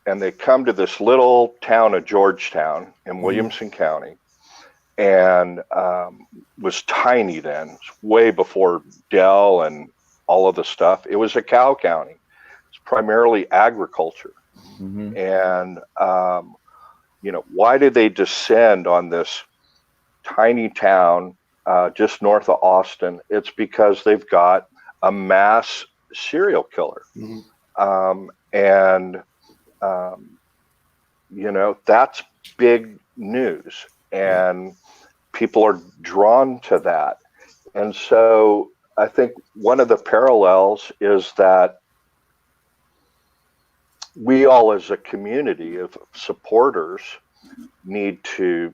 [SPEAKER 3] and they come to this little town of Georgetown in Williamson County, and was tiny then. It was way before Dell and all of the stuff. It was a cow county. It's primarily agriculture.
[SPEAKER 1] Mm-hmm.
[SPEAKER 3] And why did they descend on this tiny town just north of Austin? It's because they've got a mass serial killer.
[SPEAKER 2] Mm-hmm.
[SPEAKER 3] That's big news, and people are drawn to that. And so I think one of the parallels is that we all as a community of supporters need to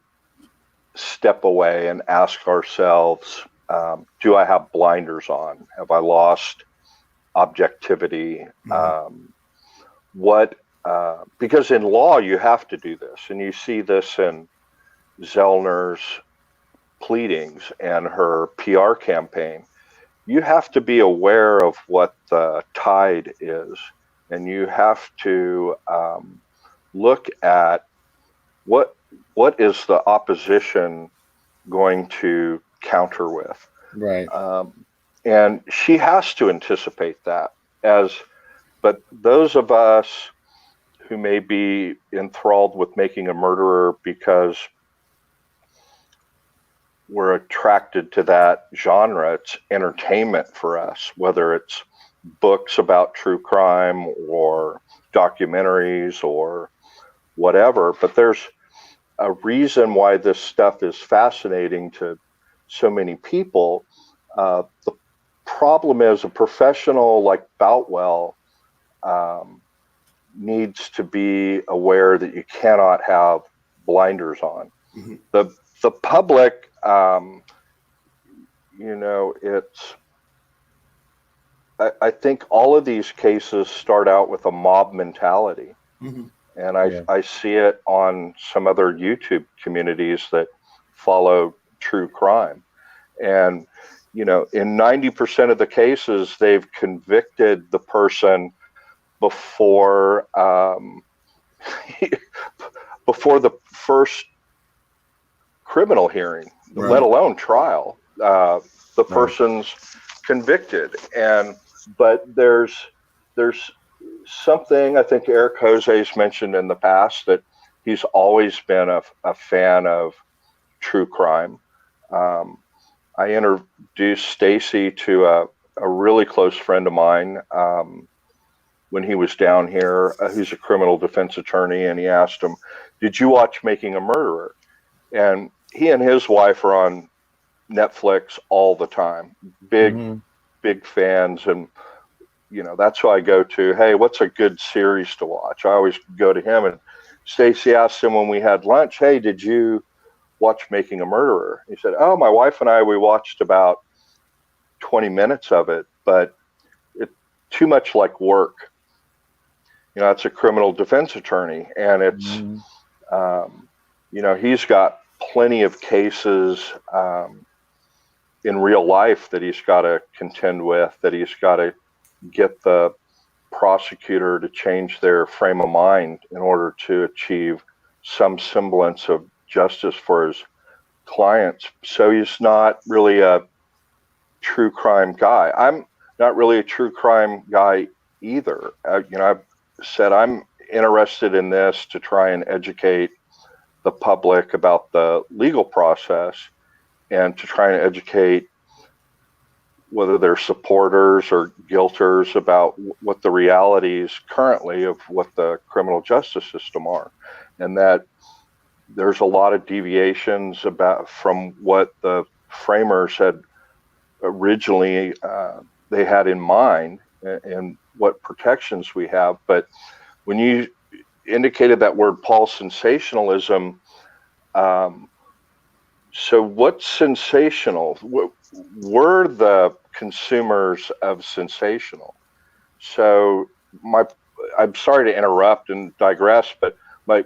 [SPEAKER 3] step away and ask ourselves, do I have blinders on? Have I lost objectivity? Because in law you have to do this, and you see this in Zellner's pleadings and her PR campaign. You have to be aware of what the tide is, and you have to look at what is the opposition going to counter with.
[SPEAKER 1] Right.
[SPEAKER 3] And she has to anticipate that. But those of us who may be enthralled with making a murderer because we're attracted to that genre, it's entertainment for us, whether it's books about true crime or documentaries or whatever. But there's a reason why this stuff is fascinating to so many people. The problem is a professional like Boutwell needs to be aware that you cannot have blinders on.
[SPEAKER 2] Mm-hmm.
[SPEAKER 3] The public, I think all of these cases start out with a mob mentality.
[SPEAKER 2] Mm-hmm.
[SPEAKER 3] And I see it on some other YouTube communities that follow true crime. And, in 90% of the cases, they've convicted the person before the first criminal hearing, right, let alone trial. The person's convicted. But there's something, I think Erekose's mentioned in the past, that he's always been a fan of true crime. I introduced Stacy to a really close friend of mine when he was down here, who's a criminal defense attorney, and he asked him, "Did you watch Making a Murderer?" And he and his wife are on Netflix all the time, big fans, and that's who I go to. Hey, what's a good series to watch? I always go to him, and Stacy asked him when we had lunch, "Hey, did you watch Making a Murderer?" He said, "Oh, my wife and I, we watched about 20 minutes of it, but it's too much like work." It's a criminal defense attorney, and it's, he's got plenty of cases in real life that he's got to contend with, that he's got to get the prosecutor to change their frame of mind in order to achieve some semblance of justice for his clients. So he's not really a true crime guy. I'm not really a true crime guy either. I've said I'm interested in this to try and educate the public about the legal process, and to try and educate whether they're supporters or guilters about what the realities currently of what the criminal justice system are. And that, there's a lot of deviations from what the framers had originally they had in mind and what protections we have. But when you indicated that word, Paul, sensationalism, so what's sensational? We're the consumers of sensational. So I'm sorry to interrupt and digress, but my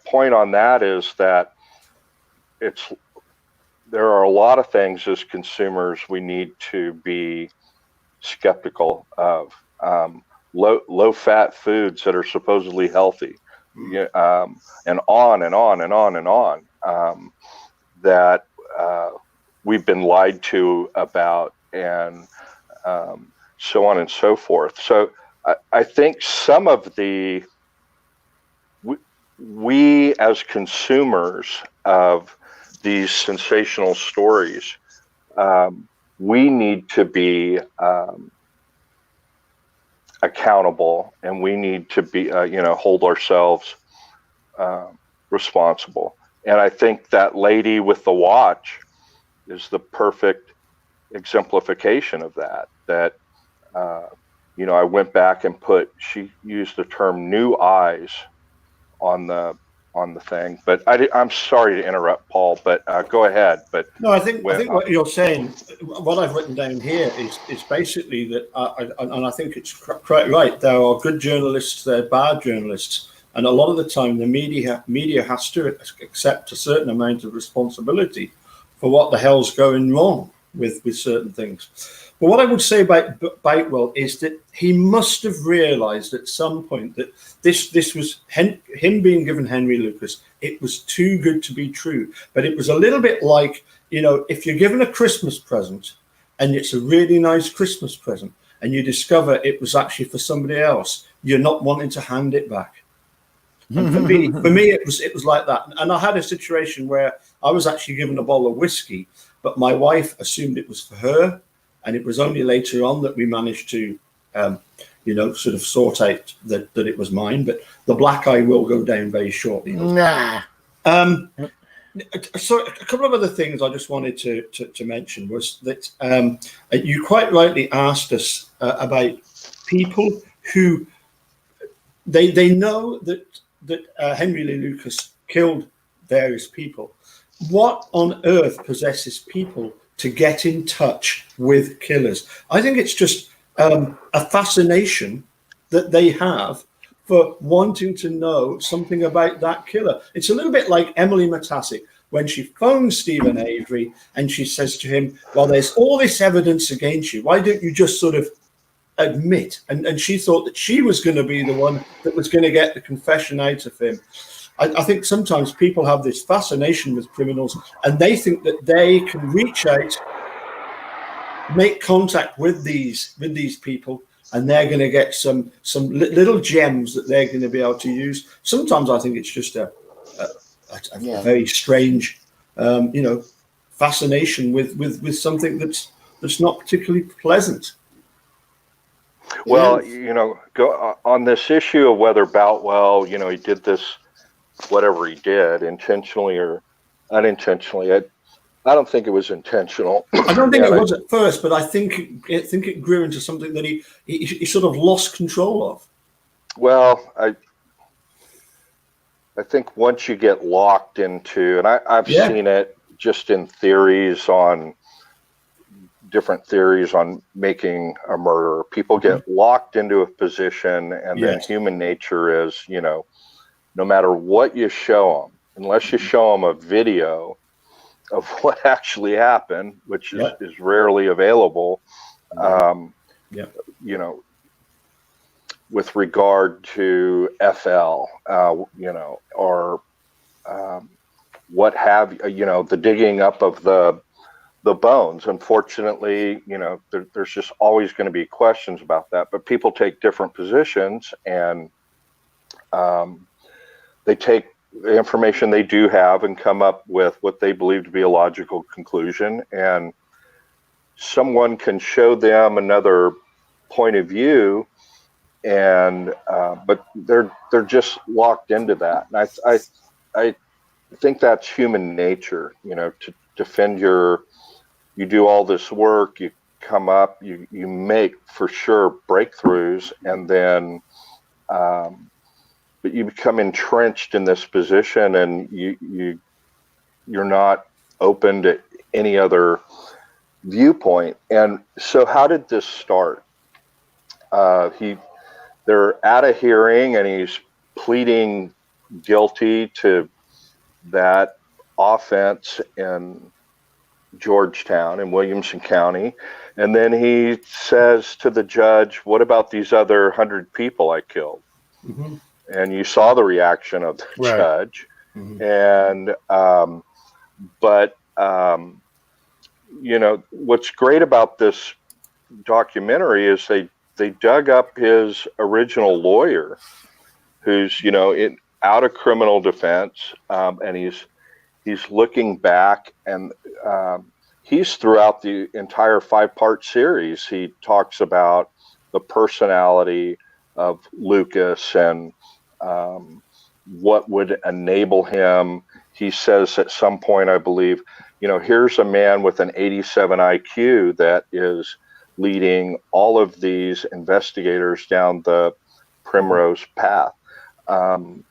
[SPEAKER 3] point on that is that there are a lot of things as consumers we need to be skeptical of. Low fat foods that are supposedly healthy, and on and on and on and on, that we've been lied to about, and so on and so forth. So I think some of we as consumers of these sensational stories, we need to be accountable, and we need to be, hold ourselves responsible. And I think that lady with the watch is the perfect exemplification of that. That, I went back and she used the term new eyes on the thing. But I'm sorry to interrupt, Paul, but go ahead. But
[SPEAKER 2] no, I think what you're saying, what I've written down here is basically that, and I think it's quite right. There are good journalists, there are bad journalists, and a lot of the time the media has to accept a certain amount of responsibility for what the hell's going wrong with certain things. But what I would say about Boutwell is that he must have realized at some point that this was him being given Henry Lucas. It was too good to be true. But it was a little bit like, if you're given a Christmas present and it's a really nice Christmas present and you discover it was actually for somebody else, you're not wanting to hand it back. And for me, it was like that. And I had a situation where I was actually given a bottle of whiskey, but my wife assumed it was for her. And it was only later on that we managed to, sort of sort out that it was mine. But the black eye will go down very shortly.
[SPEAKER 1] Nah.
[SPEAKER 2] So a couple of other things I just wanted to mention was that you quite rightly asked us about people who they know that Henry Lee Lucas killed various people. What on earth possesses people to get in touch with killers? I think it's just a fascination that they have for wanting to know something about that killer. It's a little bit like Emily Matasik when she phones Stephen Avery and she says to him, well, there's all this evidence against you. Why don't you just sort of admit? And she thought that she was going to be the one that was going to get the confession out of him. I think sometimes people have this fascination with criminals and they think that they can reach out, make contact with these people, and they're going to get some little gems that they're going to be able to use. Sometimes I think it's just a very strange, fascination with something that's not particularly pleasant.
[SPEAKER 3] Well, go on this issue of whether Boutwell, he did this, whatever he did, intentionally or unintentionally. I don't think it was intentional.
[SPEAKER 2] I don't think it was at first, but I think it grew into something that he sort of lost control of.
[SPEAKER 3] Well, I think once you get locked into, and I've seen it just in different theories on making a murder. People get locked into a position, and then human nature is, no matter what you show them, unless you show them a video of what actually happened, which is rarely available, with regard to FL, or what have you, the digging up of the bones. Unfortunately, there's just always going to be questions about that, but people take different positions, and they take the information they do have and come up with what they believe to be a logical conclusion, and someone can show them another point of view, and but they're just locked into that. And think that's human nature, to defend you do all this work, you come up, you make for sure breakthroughs, and then, but you become entrenched in this position, and you're not open to any other viewpoint. And so how did this start? They're at a hearing, and he's pleading guilty to that offense in Georgetown in Williamson County. And then he says to the judge, what about these other 100 people I killed? Mm-hmm. And you saw the reaction of the judge. Mm-hmm. And, what's great about this documentary is they dug up his original lawyer, who's, out of criminal defense, and he's looking back, and he's throughout the entire 5-part series. He talks about the personality of Lucas and what would enable him. He says at some point, I believe, here's a man with an 87 IQ that is leading all of these investigators down the primrose path. The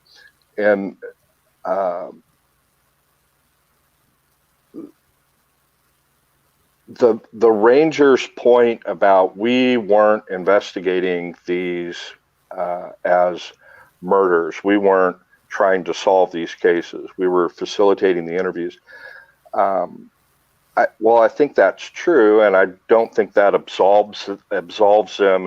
[SPEAKER 3] Rangers' point about we weren't investigating these as murders. We weren't trying to solve these cases. We were facilitating the interviews. I think that's true, and I don't think that absolves them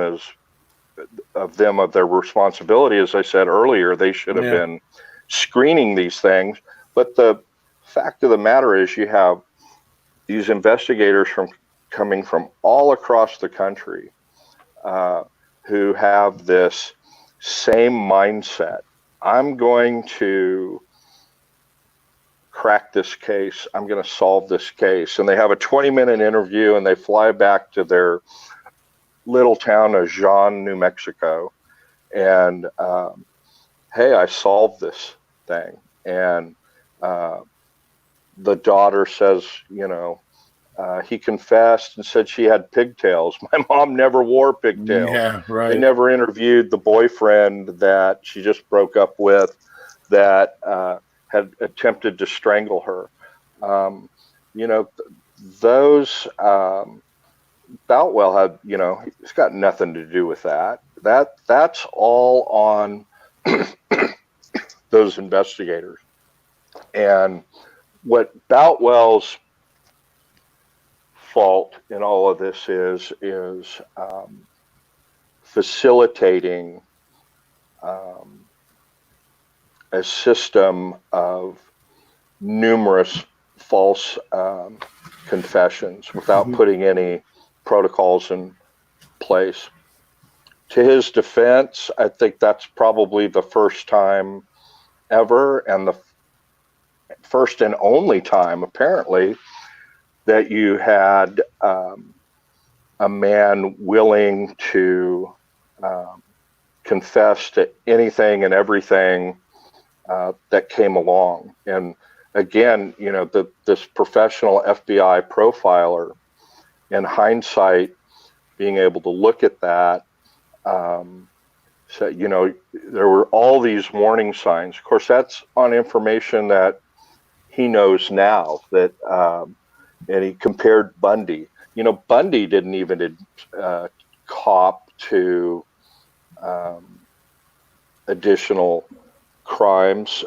[SPEAKER 3] of their responsibility. As I said earlier, they should have been screening these things. But the fact of the matter is, you have these investigators coming from all across the country who have this same mindset. I'm going to crack this case. I'm going to solve this case. And they have a 20-minute interview, and they fly back to their little town of Jean, New Mexico. And, hey, I solved this thing. And the daughter says, he confessed and said she had pigtails. My mom never wore pigtails.
[SPEAKER 1] Yeah, right.
[SPEAKER 3] They never interviewed the boyfriend that she just broke up with that had attempted to strangle her. Those Boutwell had, it's got nothing to do with that. That's all on those investigators. And what Boutwell's fault in all of this is facilitating a system of numerous false confessions without putting any protocols in place. To his defense, I think that's probably the first time ever, and the first and only time, apparently, that you had a man willing to confess to anything and everything that came along. And again, this professional FBI profiler, in hindsight, being able to look at that, there were all these warning signs. Of course, that's on information that he knows now, that and he compared Bundy. Bundy didn't even cop to additional crimes.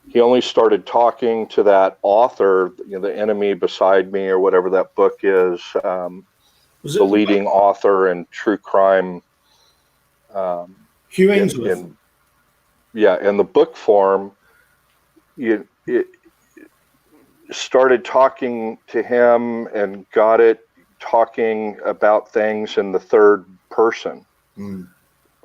[SPEAKER 3] He only started talking to that author, The Enemy Beside Me, or whatever that book is, the leading author in true crime.
[SPEAKER 2] Hugh Ainsworth.
[SPEAKER 3] In the book form, it started talking to him and got it talking about things in the third person. Mm.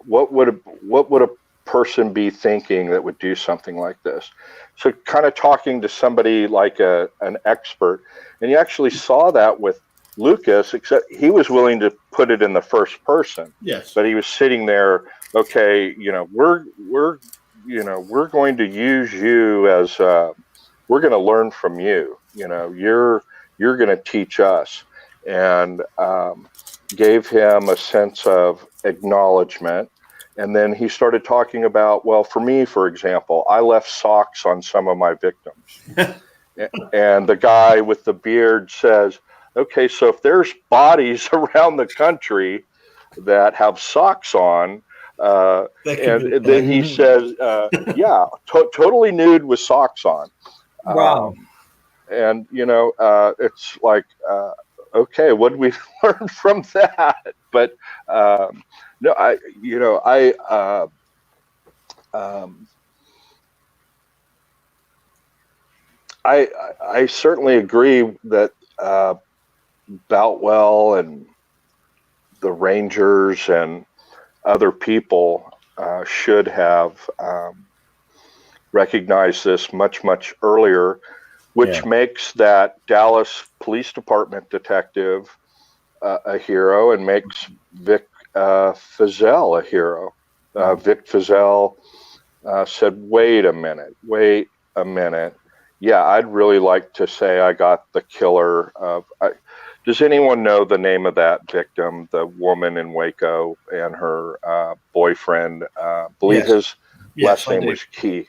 [SPEAKER 3] What would a person be thinking that would do something like this? So kind of talking to somebody like an expert. And you actually saw that with Lucas, except he was willing to put it in the first person.
[SPEAKER 2] Yes.
[SPEAKER 3] But he was sitting there, okay, we're we're going to use you as we're going to learn from you. You're going to teach us, and gave him a sense of acknowledgement. And then he started talking about, well, for me, for example, I left socks on some of my victims. And the guy with the beard says, okay, so if there's bodies around the country that have socks on, and then he says, yeah, totally nude with socks on.
[SPEAKER 2] Wow.
[SPEAKER 3] And, it's like, okay, what did we learn from that? But no, I certainly agree that Boutwell and the Rangers and other people should have recognized this much, much earlier, which makes that Dallas Police Department detective a hero and makes Vic Feazell a hero. Vic Feazell said, wait a minute. Yeah, I'd really like to say I got the killer of... does anyone know the name of that victim, the woman in Waco, and her boyfriend? I believe his last name was Key.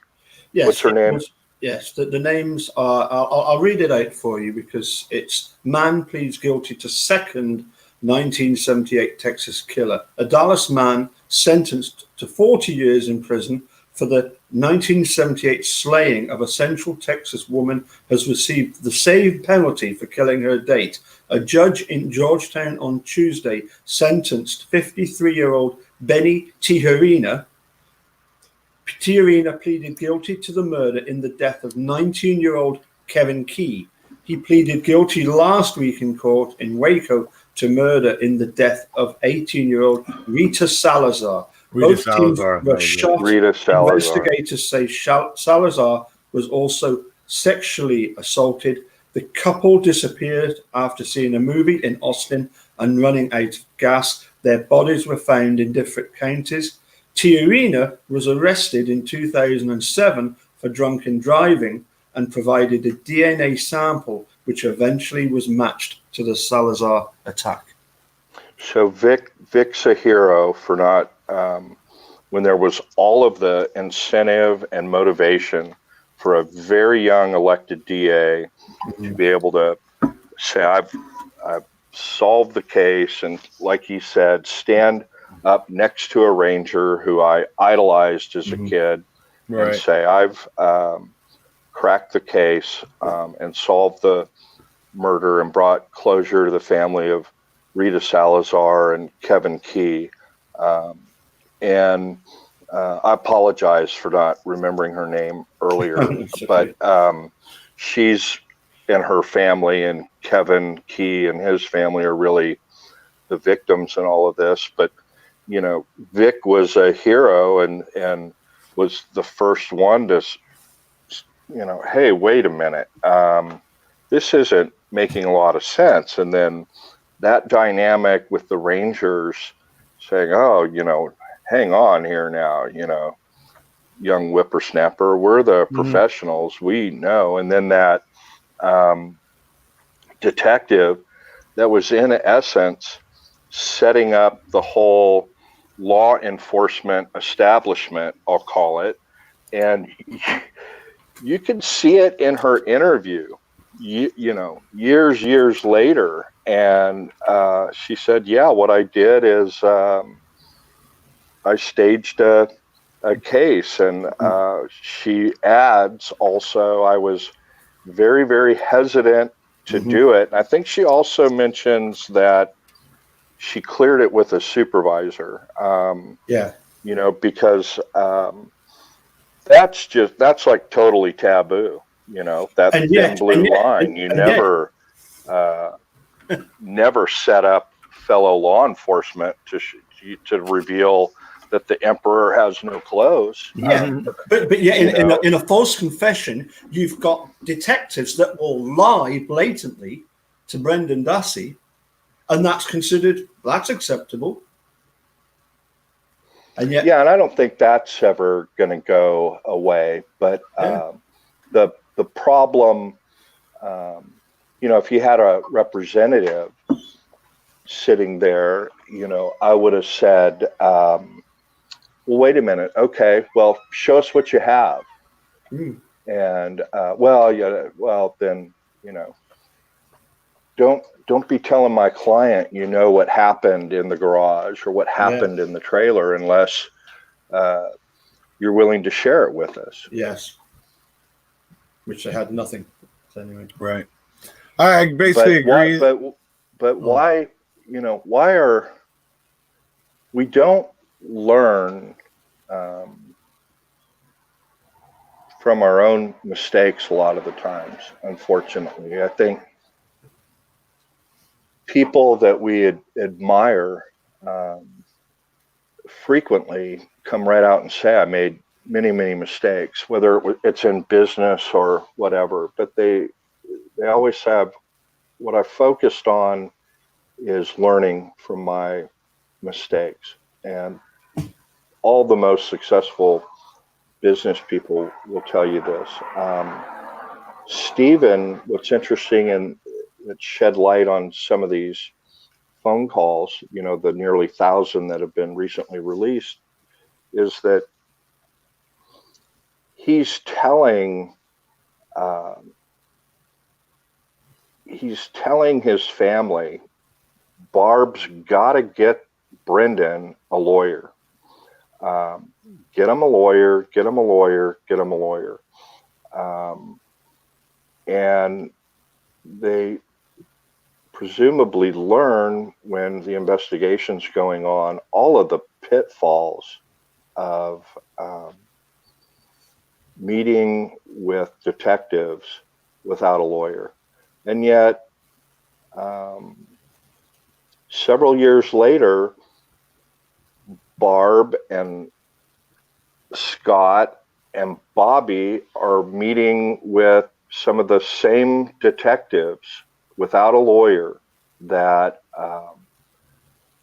[SPEAKER 2] Yes,
[SPEAKER 3] what's her name?
[SPEAKER 2] Yes, the names are... I'll read it out for you because it's man pleads guilty to second 1978 Texas killer. A Dallas man sentenced to 40 years in prison for the 1978 slaying of a Central Texas woman has received the same penalty for killing her date. A judge in Georgetown on Tuesday sentenced 53-year-old Benny Tijerina. Tijerina pleaded guilty to the murder in the death of 19-year-old Kevin Key. He pleaded guilty last week in court in Waco to murder in the death of 18-year-old Rita Salazar. Both teams were shot.
[SPEAKER 3] Rita Salazar.
[SPEAKER 2] Investigators say Salazar was also sexually assaulted. The couple disappeared after seeing a movie in Austin and running out of gas. Their bodies were found in different counties. Tijerina was arrested in 2007 for drunken driving and provided a DNA sample, which eventually was matched to the Salazar attack.
[SPEAKER 3] So Vic's a hero for not, when there was all of the incentive and motivation for a very young elected DA to be able to say, I've solved the case, and like he said, stand up next to a ranger who I idolized as a kid and say, I've cracked the case and solved the murder and brought closure to the family of Rita Salazar and Kevin Key. And I apologize for not remembering her name earlier, but she's and her family, and Kevin Key and his family are really the victims in all of this. But, Vic was a hero and was the first one to, hey, wait a minute, this isn't making a lot of sense. And then that dynamic with the Rangers saying, oh, hang on here now, young whippersnapper, we're the professionals, we know. And then that detective that was in essence setting up the whole law enforcement establishment, I'll call it. And you can see it in her interview, years later. And she said, yeah, what I did is I staged a case. And she adds also, I was very, very hesitant to do it. And I think she also mentions that she cleared it with a supervisor. Because that's like totally taboo. That thin blue line. You never set up fellow law enforcement to reveal that the emperor has no clothes.
[SPEAKER 2] But in a false confession, you've got detectives that will lie blatantly to Brendan Dassey, and that's acceptable. And yet,
[SPEAKER 3] yeah, and I don't think that's ever going to go away. But the problem, if you had a representative sitting there, I would have said, well, wait a minute. Okay, well, show us what you have. And then, don't be telling my client, what happened in the garage or what happened in the trailer unless you're willing to share it with us.
[SPEAKER 2] Yes. Which they had nothing. Anyway.
[SPEAKER 1] Right. I basically agree.
[SPEAKER 3] But why, why are we don't learn from our own mistakes a lot of the times, unfortunately. I think people that we admire frequently come right out and say, I made many, many mistakes, whether it's in business or whatever, but they always have, what I focused on is learning from my mistakes. And all the most successful business people will tell you this. Stephen, what's interesting, and it shed light on some of these phone calls, the nearly 1,000 that have been recently released, is that he's telling his family, Barb's got to get Brendan a lawyer. Get him a lawyer, get him a lawyer, get him a lawyer. And they presumably learn, when the investigation's going on, all of the pitfalls of meeting with detectives without a lawyer. And yet, several years later, Barb and Scott and Bobby are meeting with some of the same detectives without a lawyer that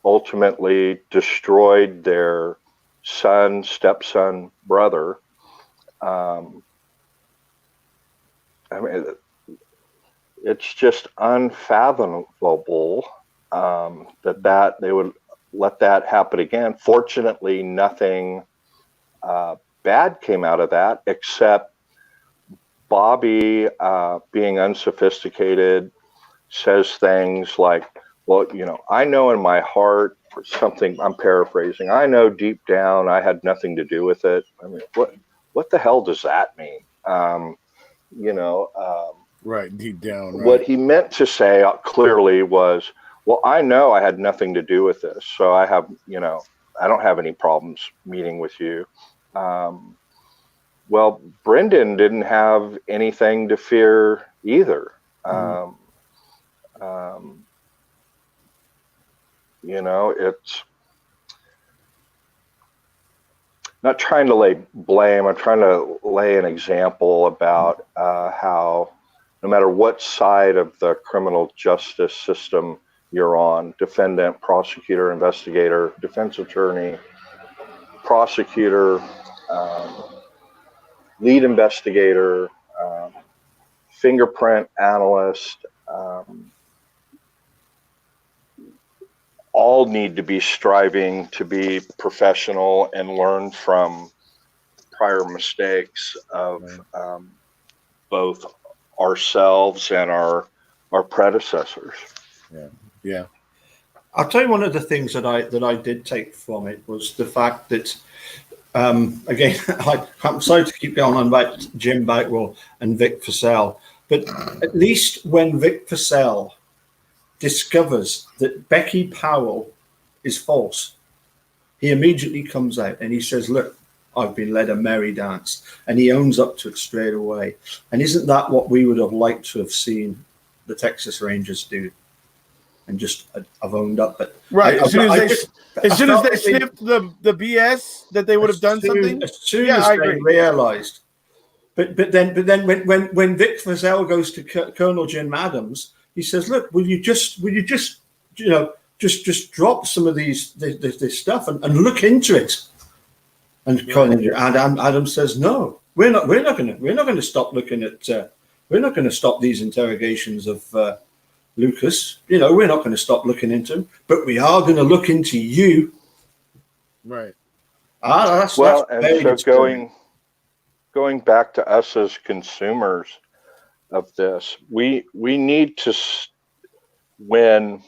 [SPEAKER 3] ultimately destroyed their stepson, brother. It's just unfathomable that they would let that happen again. Fortunately, nothing bad came out of that, except Bobby, being unsophisticated, says things like, well, I know in my heart, or something, I'm paraphrasing, I know deep down I had nothing to do with it. I mean, what the hell does that mean?
[SPEAKER 1] Right, deep down. Right.
[SPEAKER 3] What he meant to say clearly was, well, I know I had nothing to do with this, so I have, I don't have any problems meeting with you. Well, Brendan didn't have anything to fear either. It's not trying to lay blame. I'm trying to lay an example about how no matter what side of the criminal justice system you're on, defendant, prosecutor, investigator, defense attorney, prosecutor, lead investigator, fingerprint analyst, all need to be striving to be professional and learn from prior mistakes of both ourselves and our predecessors.
[SPEAKER 1] Yeah.
[SPEAKER 2] I'll tell you, one of the things that I did take from it was the fact that, again, I'm sorry to keep going on about Jim Bakewell and Vic Purcell, but at least when Vic Purcell discovers that Becky Powell is false, he immediately comes out and he says, look, I've been led a merry dance, and he owns up to it straight away. And isn't that what we would have liked to have seen the Texas Rangers do? And just have owned up. But
[SPEAKER 1] right, as soon as they sniffed the BS, that they would have done something.
[SPEAKER 2] As soon as they realized. But then when Vic Purcell goes to Colonel Jim Adams, he says, look, will you just drop some of this stuff and look into it. And Adam says, no, we're not going to stop looking at, we're not going to stop these interrogations of Lucas. You know, we're not going to stop looking into him, but we are going to look into you.
[SPEAKER 1] Right.
[SPEAKER 3] And so going back to us as consumers of this, we need to, when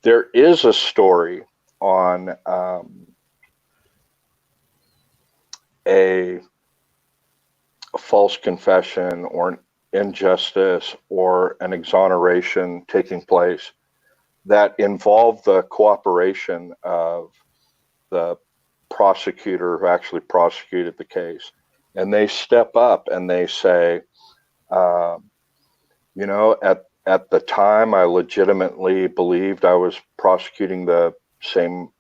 [SPEAKER 3] there is a story on a false confession or an injustice or an exoneration taking place that involved the cooperation of the prosecutor who actually prosecuted the case, and they step up and they say, you know, at the time I legitimately believed I was prosecuting the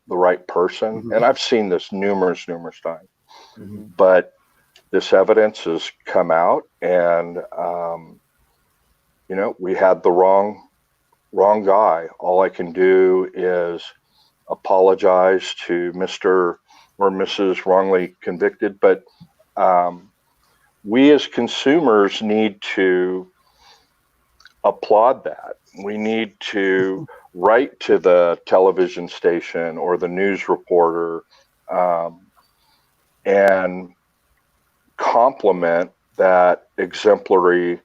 [SPEAKER 3] right person. Mm-hmm. And I've seen this numerous times. Mm-hmm. But this evidence has come out, and you know, we had the wrong guy. All I can do is apologize to Mr. or Mrs. wrongly convicted, but we as consumers need to applaud that. We need to write to the television station or the news reporter and compliment that exemplary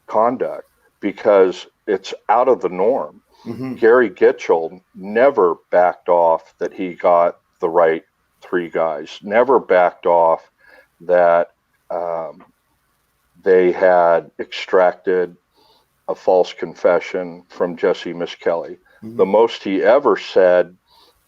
[SPEAKER 3] conduct, because it's out of the norm. Mm-hmm. Gary Gitchell never backed off that he got the right three guys, never backed off that they had extracted a false confession from Jesse Miskelly. Mm-hmm. The most he ever said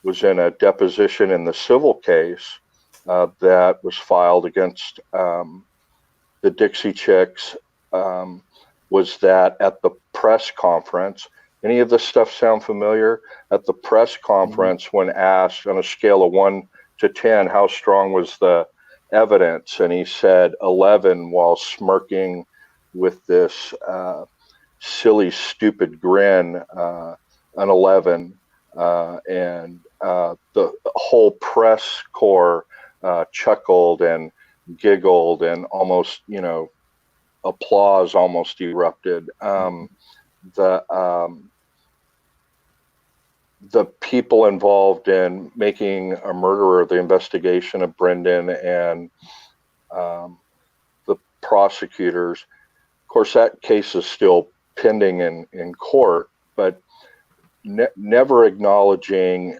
[SPEAKER 3] was in a deposition in the civil case that was filed against the Dixie Chicks, was that at the press conference, any of this stuff sound familiar? At the press conference, mm-hmm. when asked on a scale of 1 to 10, how strong was the evidence? And he said 11, while smirking with this silly, stupid grin, an 11. And the whole press corps chuckled and giggled, and almost, you know, applause almost erupted. The people involved in making a murderer, the investigation of Brendan, and the prosecutors, of course, that case is still pending in court, but never acknowledging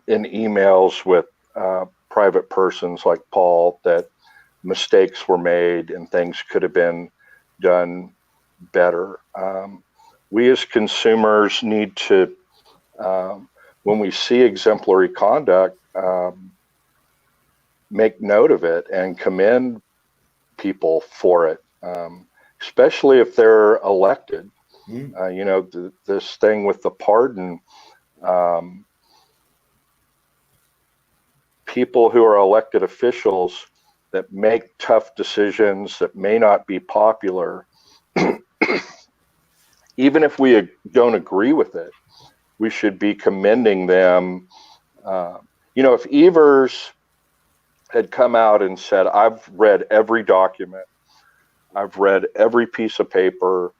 [SPEAKER 3] in emails with private persons like Paul that mistakes were made and things could have been done better. We as consumers need to, when we see exemplary conduct, make note of it and commend people for it, especially if they're elected. Mm. You know, this thing with the pardon, people who are elected officials that make tough decisions that may not be popular, even if we don't agree with it, we should be commending them. You know, if Evers had come out and said, I've read every document, I've read every piece of paper,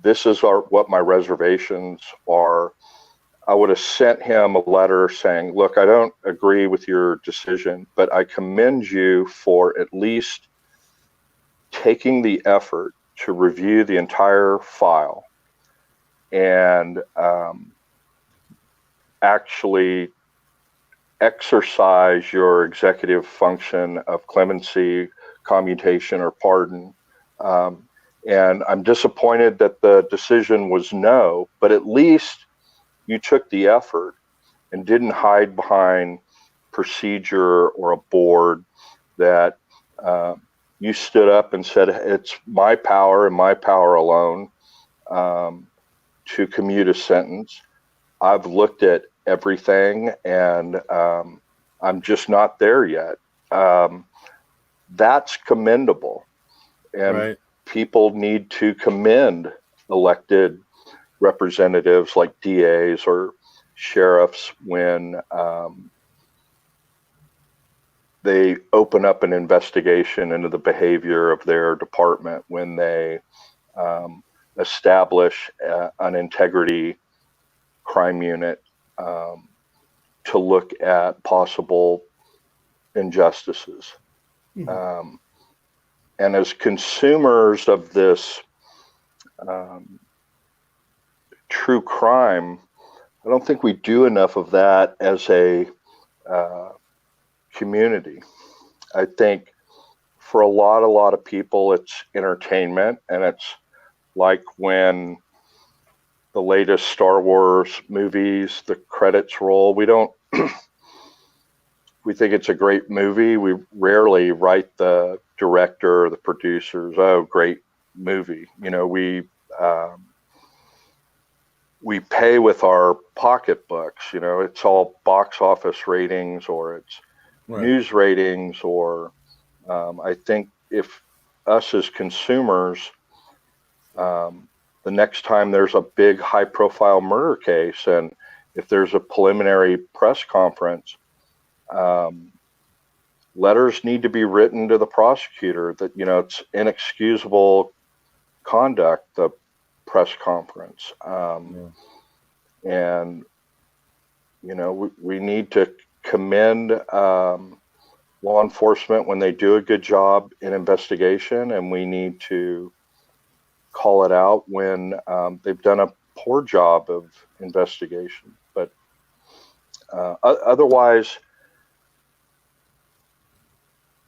[SPEAKER 3] this is what my reservations are, I would have sent him a letter saying, look, I don't agree with your decision, but I commend you for at least taking the effort to review the entire file and actually exercise your executive function of clemency, commutation, or pardon. And I'm disappointed that the decision was no, but at least you took the effort and didn't hide behind procedure or a board, that you stood up and said, it's my power and my power alone to commute a sentence. I've looked at everything and I'm just not there yet. That's commendable. And right. People need to commend elected representatives like DAs or sheriffs when they open up an investigation into the behavior of their department, when they establish an integrity crime unit to look at possible injustices. Mm-hmm. And as consumers of this true crime, I don't think we do enough of that as a community. I think for a lot of people, it's entertainment, and it's like when the latest Star Wars movies, the credits roll. We think it's a great movie. We rarely write the director or the producers, "Oh, great movie." You know, we pay with our pocketbooks. You know, it's all box office ratings, or it's news ratings, or I think if us as consumers, the next time there's a big high-profile murder case, and if there's a preliminary press conference, letters need to be written to the prosecutor that, you know, it's inexcusable conduct, the press conference. And, you know, we need to commend law enforcement when they do a good job in investigation, and we need to call it out when they've done a poor job of investigation. But otherwise,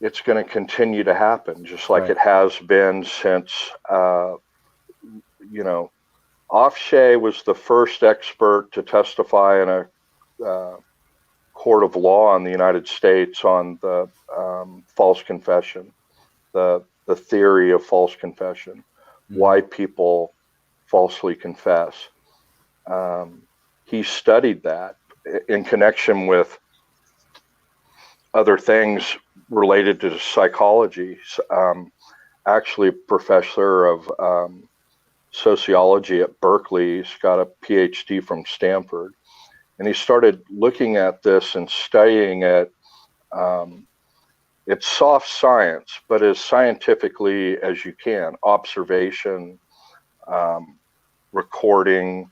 [SPEAKER 3] it's going to continue to happen, just like it has been since, you know, Offshay was the first expert to testify in a court of law in the United States on the false confession, the theory of false confession, why people falsely confess. He studied that in connection with other things related to psychology. Actually, a professor of sociology at Berkeley. He's got a PhD from Stanford. And he started looking at this and studying it. It's soft science, but as scientifically as you can. Observation, recording,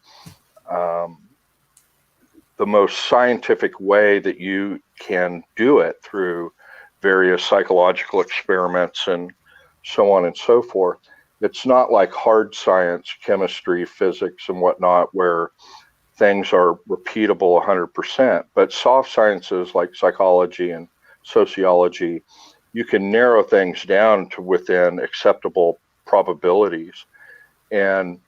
[SPEAKER 3] the most scientific way that you can do it through various psychological experiments and so on and so forth. It's not like hard science, chemistry, physics, and whatnot, where things are repeatable 100%. But soft sciences like psychology and sociology, you can narrow things down to within acceptable probabilities. And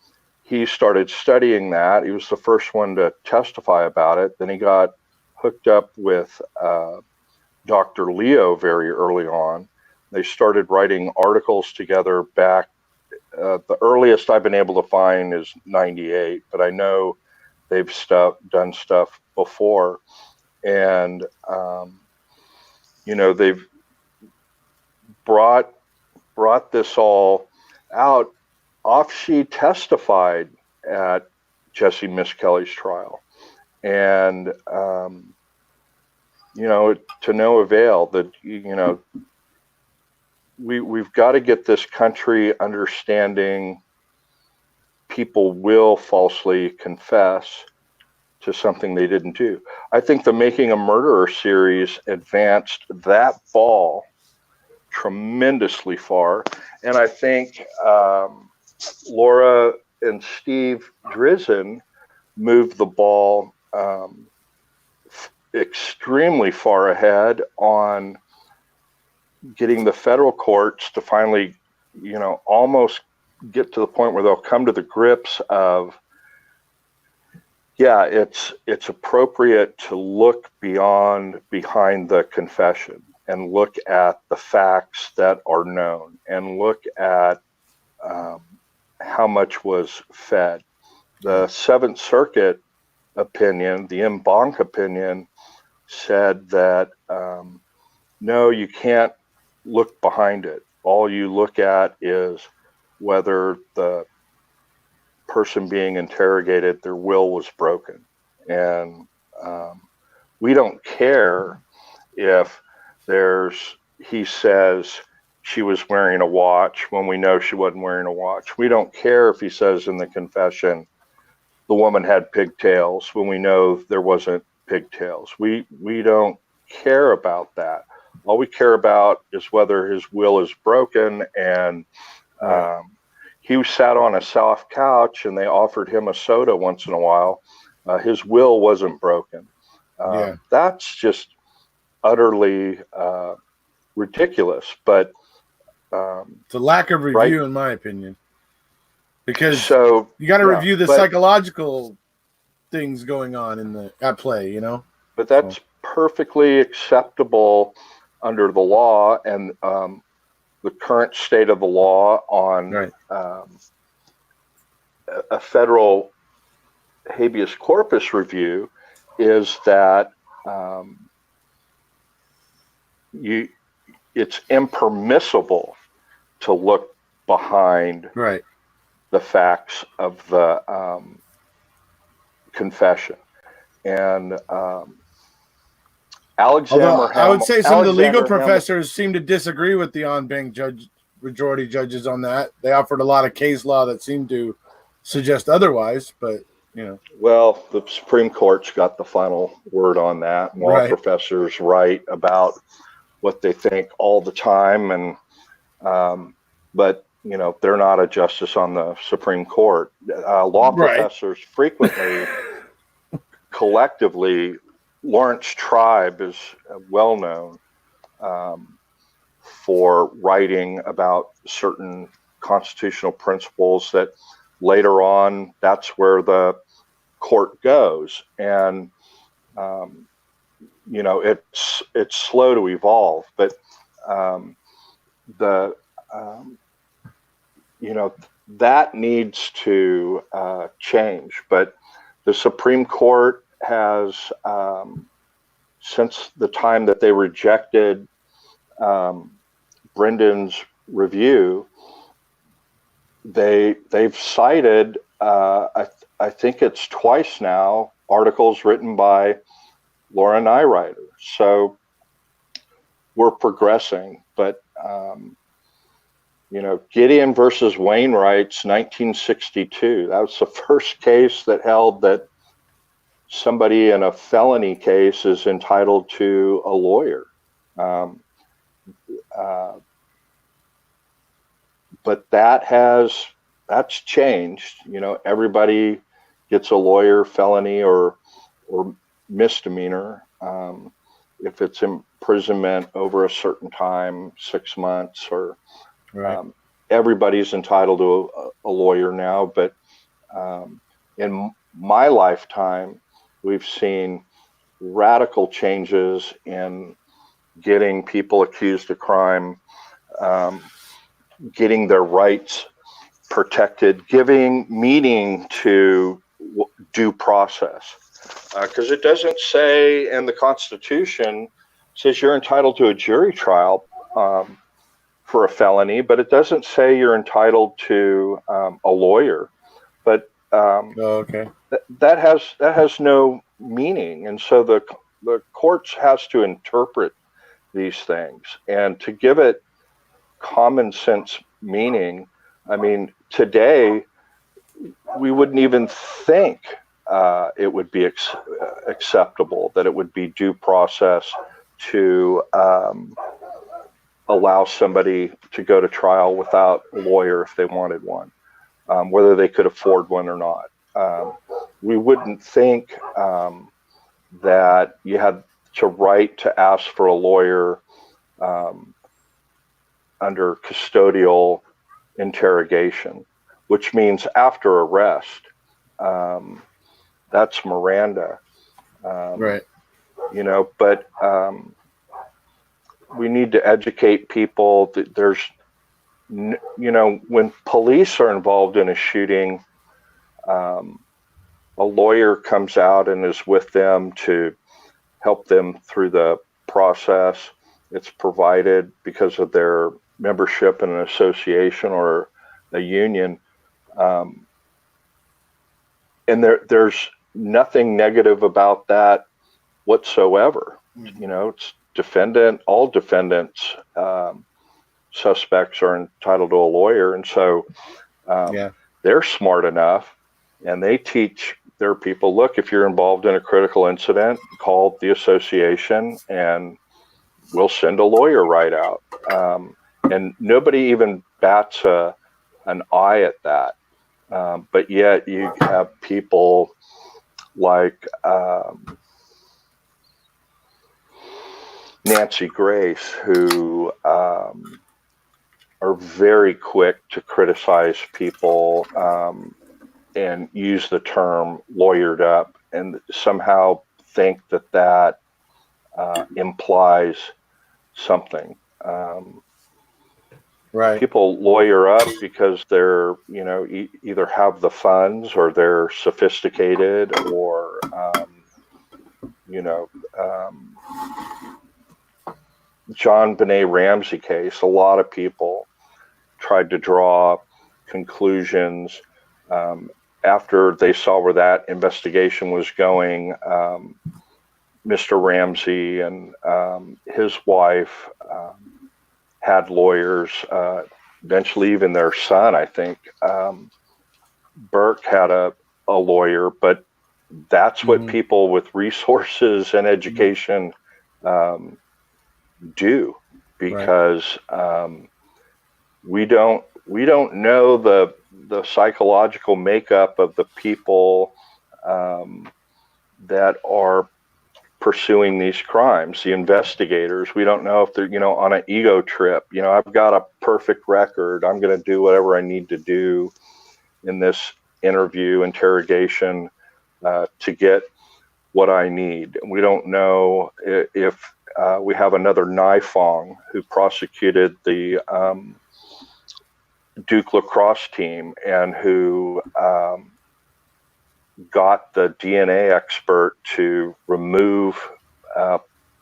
[SPEAKER 3] he started studying that. He was the first one to testify about it. Then he got hooked up with Dr. Leo very early on. They started writing articles together back. The earliest I've been able to find is 98, but I know they've done stuff before. And, you know, they've brought this all out. Offshe testified at Jesse Miskelly's trial. And, you know, to no avail. That, you know, we've got to get this country understanding people will falsely confess to something they didn't do. I think the Making a Murderer series advanced that ball tremendously far. And I think Laura and Steve Drizin moved the ball extremely far ahead on getting the federal courts to finally, you know, almost get to the point where they'll come to the grips of, yeah, it's appropriate to look behind the confession and look at the facts that are known and look at how much was fed. The Seventh Circuit opinion, the en banc opinion, said that no, you can't look behind it. All you look at is whether the person being interrogated, their will was broken. And we don't care if he says she was wearing a watch when we know she wasn't wearing a watch. We don't care if he says in the confession the woman had pigtails when we know there wasn't pigtails. We don't care about that. All we care about is whether his will is broken. And he sat on a soft couch and they offered him a soda once in a while. His will wasn't broken. That's just utterly ridiculous. But
[SPEAKER 1] it's a lack of review, in my opinion, because you got to review the psychological things going on at play,
[SPEAKER 3] But that's perfectly acceptable under the law and the current state of the law on a federal habeas corpus review is that it's impermissible to look behind the facts of the confession. And
[SPEAKER 1] I would say some of the legal professors seem to disagree with the en banc majority judges on that. They offered a lot of case law that seemed to suggest otherwise, but
[SPEAKER 3] Well, the Supreme Court's got the final word on that. Law professors write about what they think all the time, and but they're not a justice on the Supreme Court. Law professors frequently, collectively, Lawrence Tribe is well known for writing about certain constitutional principles that later on, that's where the court goes. And, it's slow to evolve, but that needs to change. But the Supreme Court has, since the time that they rejected Brendan's review, they've cited, I think it's twice now, articles written by Laura Nyrider. So we're progressing, but Gideon versus Wainwright's 1962. That was the first case that held that somebody in a felony case is entitled to a lawyer. But that's changed. Everybody gets a lawyer, felony or misdemeanor. If it's imprisonment over a certain time, 6 months, or everybody's entitled to a lawyer now. But in my lifetime, we've seen radical changes in getting people accused of crime, getting their rights protected, giving meaning to due process. Because it doesn't say, and the Constitution says you're entitled to a jury trial for a felony, but it doesn't say you're entitled to a lawyer. But that has no meaning, and so the courts has to interpret these things and to give it common sense meaning. I mean, today we wouldn't even think it would be acceptable, that it would be due process to allow somebody to go to trial without a lawyer if they wanted one, whether they could afford one or not. We wouldn't think that you had to right to ask for a lawyer under custodial interrogation, which means after arrest. That's Miranda. But we need to educate people that there's, when police are involved in a shooting, a lawyer comes out and is with them to help them through the process. It's provided because of their membership in an association or a union. And there's nothing negative about that whatsoever. It's all defendants, suspects are entitled to a lawyer. And so they're smart enough, and they teach their people, look, if you're involved in a critical incident, call the association and we'll send a lawyer right out. And nobody even bats an eye at that. But yet you have people like Nancy Grace, who are very quick to criticize people and use the term lawyered up, and somehow think that implies something.
[SPEAKER 1] Right.
[SPEAKER 3] People lawyer up because they're, either have the funds, or they're sophisticated, or, John Benet Ramsey case, a lot of people tried to draw conclusions after they saw where that investigation was going. Mr. Ramsey and his wife had lawyers, eventually even their son, I think, Burke, had a lawyer, but that's what people with resources and education do, because we don't know the psychological makeup of the people that are pursuing these crimes, the investigators. We don't know if they're, on an ego trip. I've got a perfect record, I'm going to do whatever I need to do in this interrogation to get what I need. We don't know if we have another Nifong who prosecuted the Duke lacrosse team, and who got the DNA expert to remove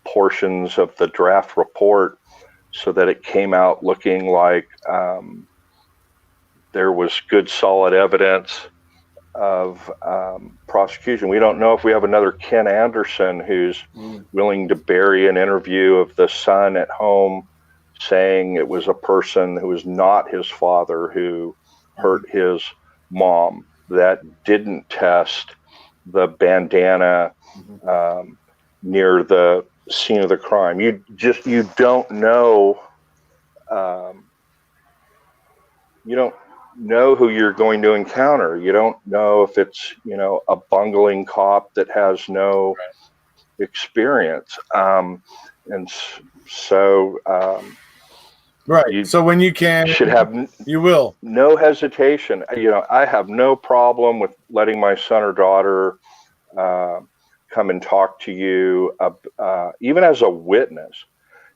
[SPEAKER 3] portions of the draft report so that it came out looking like there was good, solid evidence of prosecution. We don't know if we have another Ken Anderson who's willing to bury an interview of the son at home saying it was a person who was not his father who hurt his mom, that didn't test the bandana near the scene of the crime. You don't know. You don't know who you're going to encounter. You don't know if it's, a bungling cop that has no experience. And so,
[SPEAKER 1] right. So when you
[SPEAKER 3] should have,
[SPEAKER 1] you will,
[SPEAKER 3] no hesitation. I have no problem with letting my son or daughter come and talk to you, even as a witness.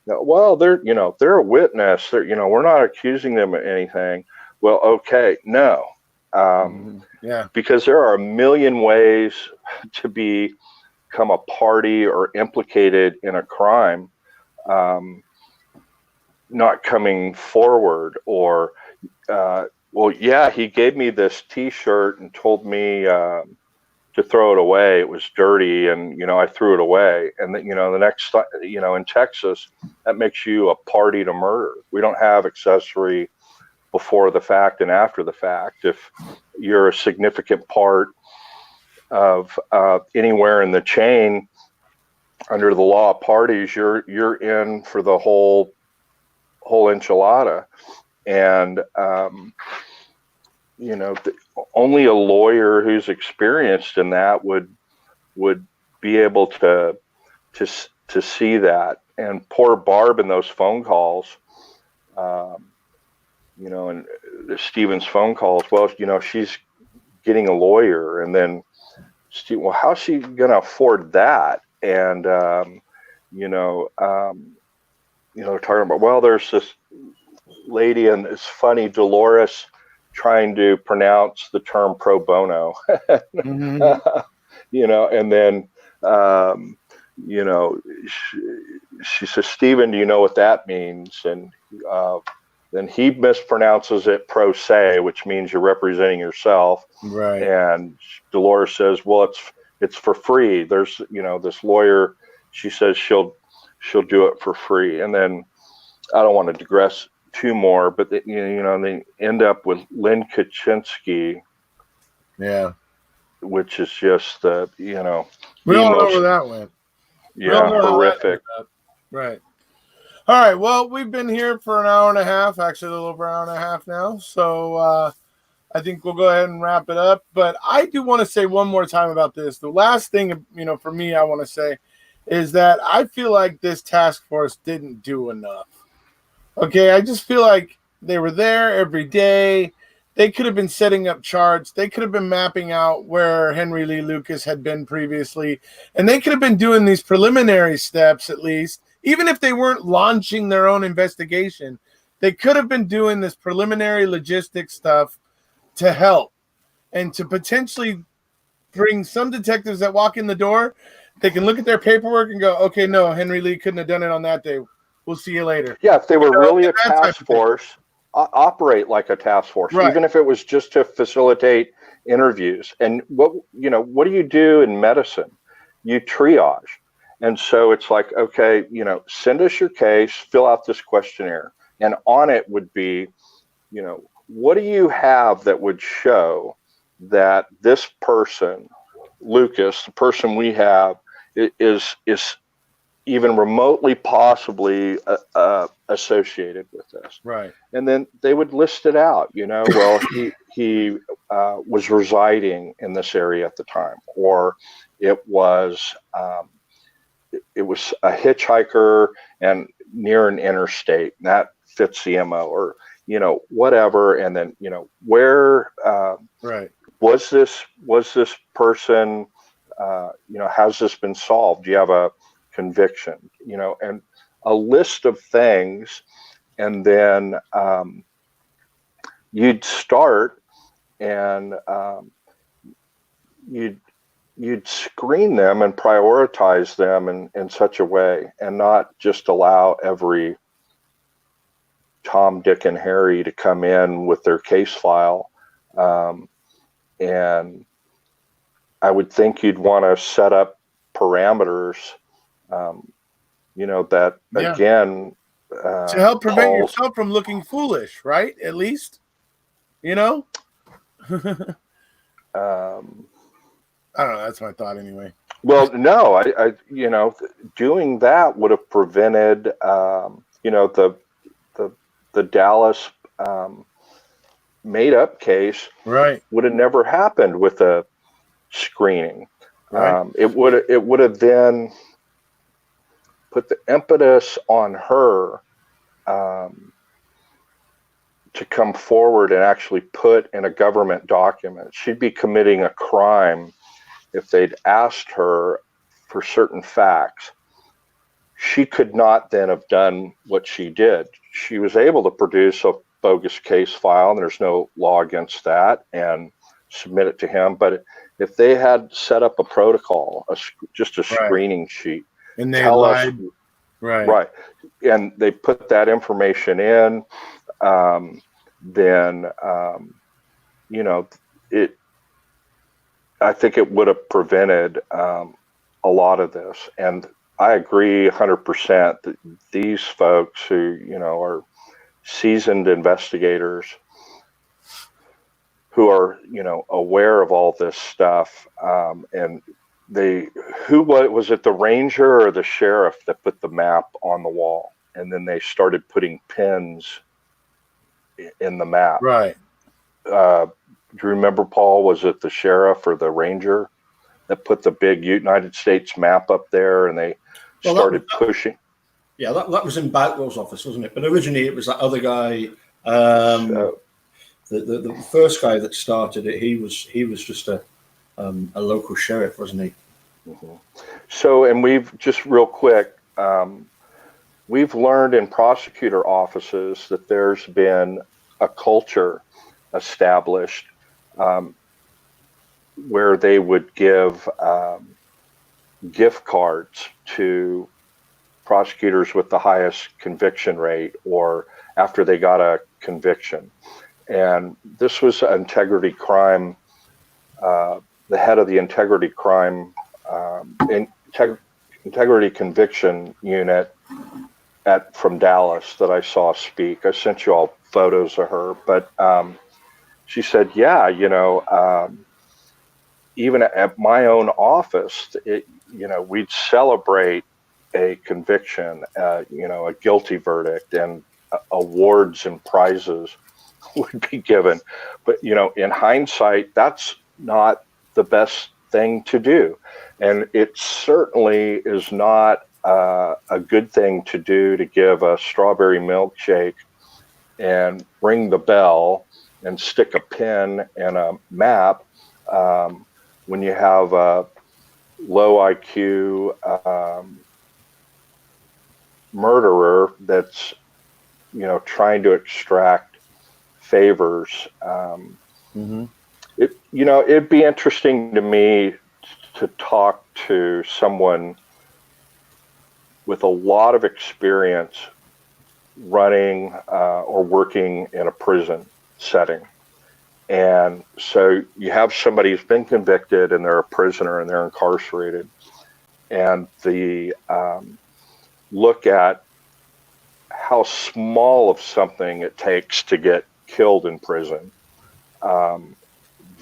[SPEAKER 3] Well, they're a witness. We're not accusing them of anything. Well, okay, no. Because there are a million ways to become a party or implicated in a crime, not coming forward, or, he gave me this T-shirt and told me to throw it away. It was dirty, and I threw it away. And then the next, in Texas, that makes you a party to murder. We don't have accessory before the fact and after the fact. If you're a significant part of anywhere in the chain under the law of parties, you're in for the whole enchilada. And only a lawyer who's experienced in that would be able to see that. And poor Barb in those phone calls, and Stephen's phone calls, well, she's getting a lawyer. And then Steve, well, how's she going to afford that? And, talking about, well, there's this lady, and it's funny, Dolores trying to pronounce the term pro bono, and then, she says, Stephen, do you know what that means? And, then he mispronounces it pro se, which means you're representing yourself.
[SPEAKER 1] Right.
[SPEAKER 3] And Dolores says, well, it's for free. There's, this lawyer, she says she'll she'll do it for free. And then I don't want to digress too more, but they end up with Lynn Kaczynski.
[SPEAKER 1] Yeah.
[SPEAKER 3] Which is just
[SPEAKER 1] we all know where that went.
[SPEAKER 3] Yeah, horrific.
[SPEAKER 1] Right. All right. Well, we've been here for an hour and a half, actually a little over an hour and a half now. So I think we'll go ahead and wrap it up. But I do want to say one more time about this. The last thing, for me, I want to say is that I feel like this task force didn't do enough. Okay. I just feel like they were there every day. They could have been setting up charts. They could have been mapping out where Henry Lee Lucas had been previously. And they could have been doing these preliminary steps, at least, even if they weren't launching their own investigation. They could have been doing this preliminary logistics stuff to help and to potentially bring some detectives that walk in the door. They can look at their paperwork and go, okay, no, Henry Lee couldn't have done it on that day. We'll see you later.
[SPEAKER 3] Yeah, if they were really a task force, operate like a task force,
[SPEAKER 1] right.
[SPEAKER 3] Even if it was just to facilitate interviews. And what do you do in medicine? You triage. And so it's like, okay, send us your case, fill out this questionnaire. And on it would be, what do you have that would show that this person, Lucas, the person we have, is even remotely possibly associated with this.
[SPEAKER 1] Right.
[SPEAKER 3] And then they would list it out, well, he was residing in this area at the time, or it was a hitchhiker and near an interstate, and that fits the MO, or, whatever. And then, where
[SPEAKER 1] right.
[SPEAKER 3] was this person, has this been solved? Do you have a conviction, and a list of things, and then you'd start and you'd screen them and prioritize them in such a way, and not just allow every Tom, Dick, and Harry to come in with their case file. And I would think you'd want to set up parameters, that again,
[SPEAKER 1] to help prevent yourself from looking foolish, right? At least, I don't know. That's my thought anyway.
[SPEAKER 3] Well, no, I doing that would have prevented, the Dallas made up case,
[SPEAKER 1] right,
[SPEAKER 3] would have never happened with a screening.
[SPEAKER 1] Right.
[SPEAKER 3] It would have then put the impetus on her to come forward and actually put in a government document. She'd be committing a crime if they'd asked her for certain facts. She could not then have done what she did. She was able to produce a bogus case file, and there's no law against that, and submit it to him. But if they had set up a protocol, just a screening sheet,
[SPEAKER 1] and they lied,
[SPEAKER 3] right, and they put that information in, then I think it would have prevented a lot of this. And I agree 100% that these folks who are seasoned investigators, who are aware of all this stuff, and was it the ranger or the sheriff that put the map on the wall, and then they started putting pins in the map,
[SPEAKER 1] right?
[SPEAKER 3] Do you remember, Paul? Was it the sheriff or the ranger that put the big United States map up there, and they started pushing?
[SPEAKER 2] Yeah, that was in Boutwell's office, wasn't it? But originally it was that other guy. The first guy that started it, he was just a local sheriff, wasn't he?
[SPEAKER 3] Mm-hmm. So, and we've just real quick, we've learned in prosecutor offices that there's been a culture established where they would give gift cards to prosecutors with the highest conviction rate, or after they got a conviction. And this was integrity crime, the head of the integrity crime integrity conviction unit from Dallas that I saw speak. I sent you all photos of her, but she said, yeah, even at my own office, we'd celebrate a conviction, a guilty verdict, and awards and prizes would be given. But, in hindsight, that's not the best thing to do. And it certainly is not a good thing to do to give a strawberry milkshake and ring the bell and stick a pin and a map when you have a low IQ murderer that's, trying to extract favors. It'd be interesting to me to talk to someone with a lot of experience running or working in a prison setting. And so you have somebody who's been convicted and they're a prisoner and they're incarcerated, and the look at how small of something it takes to get killed in prison,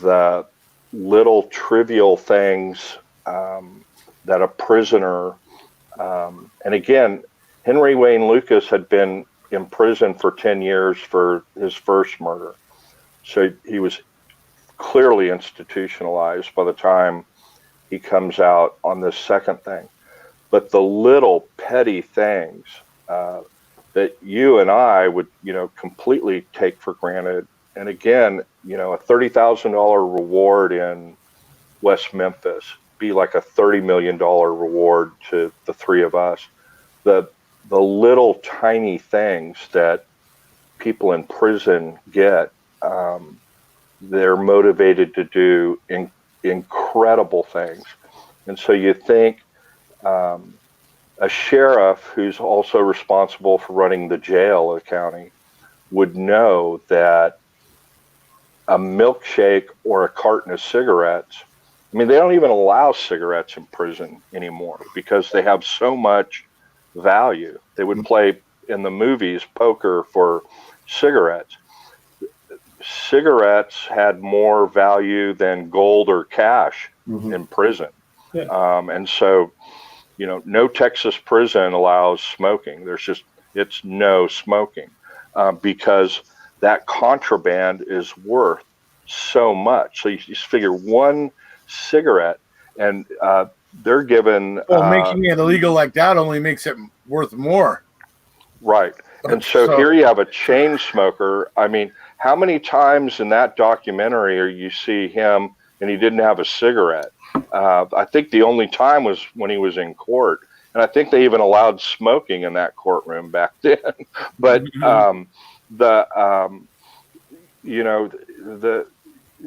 [SPEAKER 3] the little trivial things that a prisoner, and again, Henry Wayne Lucas had been in prison for 10 years for his first murder. So he was clearly institutionalized by the time he comes out on this second thing. But the little petty things that you and I would, completely take for granted. And again, a $30,000 reward in West Memphis be like a $30 million reward to the three of us. The little tiny things that people in prison get, they're motivated to do incredible things. And so you think a sheriff who's also responsible for running the jail of the county would know that a milkshake or a carton of cigarettes, they don't even allow cigarettes in prison anymore because they have so much value. They would play in the movies poker for cigarettes. Cigarettes had more value than gold or cash in prison. Yeah. And so, no Texas prison allows smoking. It's no smoking because that contraband is worth so much. So you just figure one cigarette and they're given.
[SPEAKER 1] Well, making it illegal like that only makes it worth more.
[SPEAKER 3] Right. And so here you have a chain smoker. How many times in that documentary are you see him and he didn't have a cigarette? I think the only time was when he was in court. And I think they even allowed smoking in that courtroom back then. But the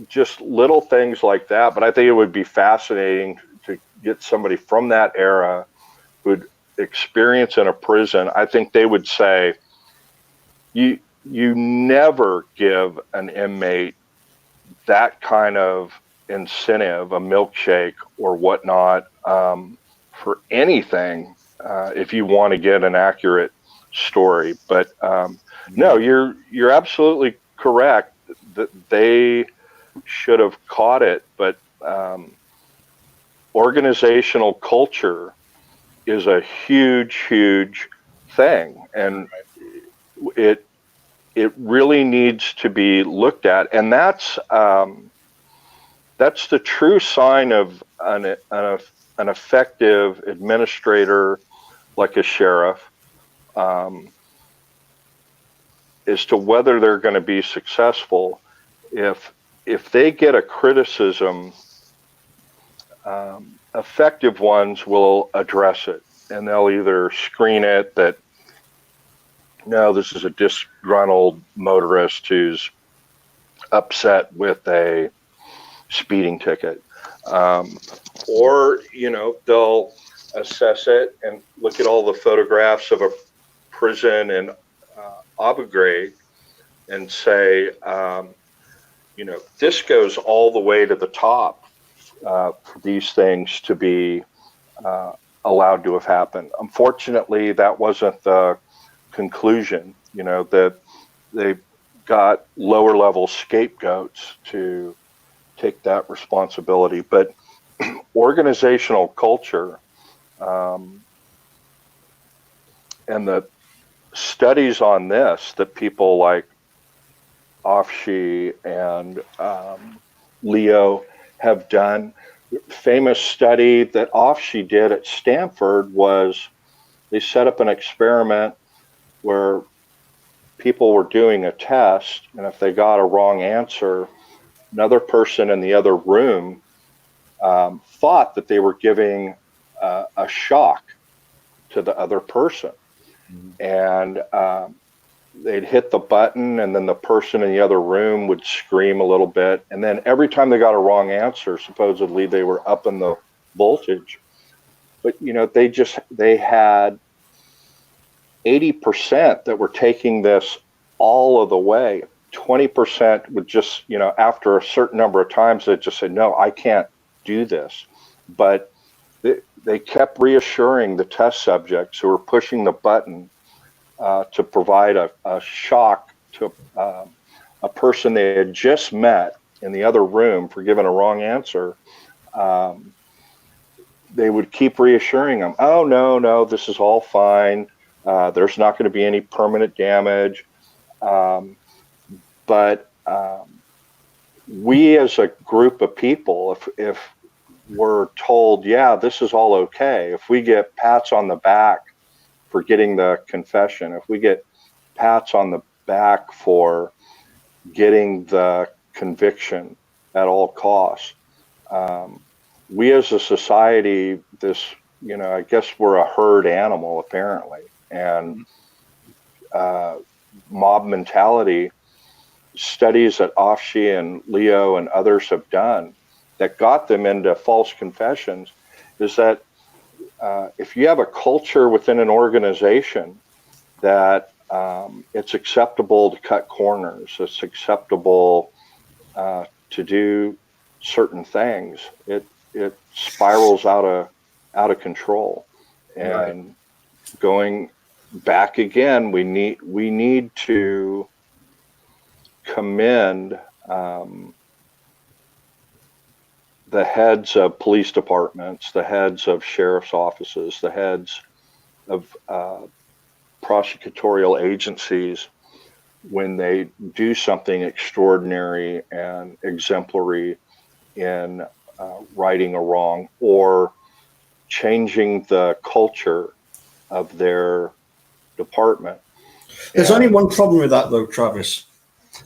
[SPEAKER 3] just little things like that. But I think it would be fascinating to get somebody from that era who'd experience in a prison. I think they would say, you never give an inmate that kind of incentive, a milkshake or whatnot, for anything, if you want to get an accurate story. But no, you're absolutely correct that they should have caught it. But organizational culture is a huge thing, and it really needs to be looked at, and that's the true sign of an effective administrator, like a sheriff, as to whether they're going to be successful. If they get a criticism, effective ones will address it, and they'll either screen it that, no, this is a disgruntled motorist who's upset with a speeding ticket. Or, they'll assess it and look at all the photographs of a prison in Abu Ghraib and say, this goes all the way to the top for these things to be allowed to have happened. Unfortunately, that wasn't the conclusion, that they got lower level scapegoats to take that responsibility. But organizational culture, and the studies on this that people like Afshi and Leo have done. Famous study that Afshi did at Stanford was they set up an experiment where people were doing a test, and if they got a wrong answer, another person in the other room thought that they were giving a shock to the other person. And they'd hit the button, and then the person in the other room would scream a little bit. And then every time they got a wrong answer, supposedly they were up in the voltage. But, they had 80% that were taking this all of the way. 20% would just, after a certain number of times, they'd just say, no, I can't do this. But they kept reassuring the test subjects who were pushing the button to provide a shock to a person they had just met in the other room for giving a wrong answer. They would keep reassuring them, oh, no, this is all fine. There's not going to be any permanent damage. But we as a group of people, if we're told, yeah, this is all okay, if we get pats on the back for getting the confession, if we get pats on the back for getting the conviction at all costs, we as a society, I guess we're a herd animal apparently, and mob mentality. Studies that Afshi and Leo and others have done that got them into false confessions is that if you have a culture within an organization that it's acceptable to cut corners, it's acceptable to do certain things, it spirals out of control. And right. Going back again, we need to commend the heads of police departments, the heads of sheriff's offices, the heads of prosecutorial agencies when they do something extraordinary and exemplary in righting a wrong or changing the culture of their department.
[SPEAKER 2] There's only one problem with that though, Travis.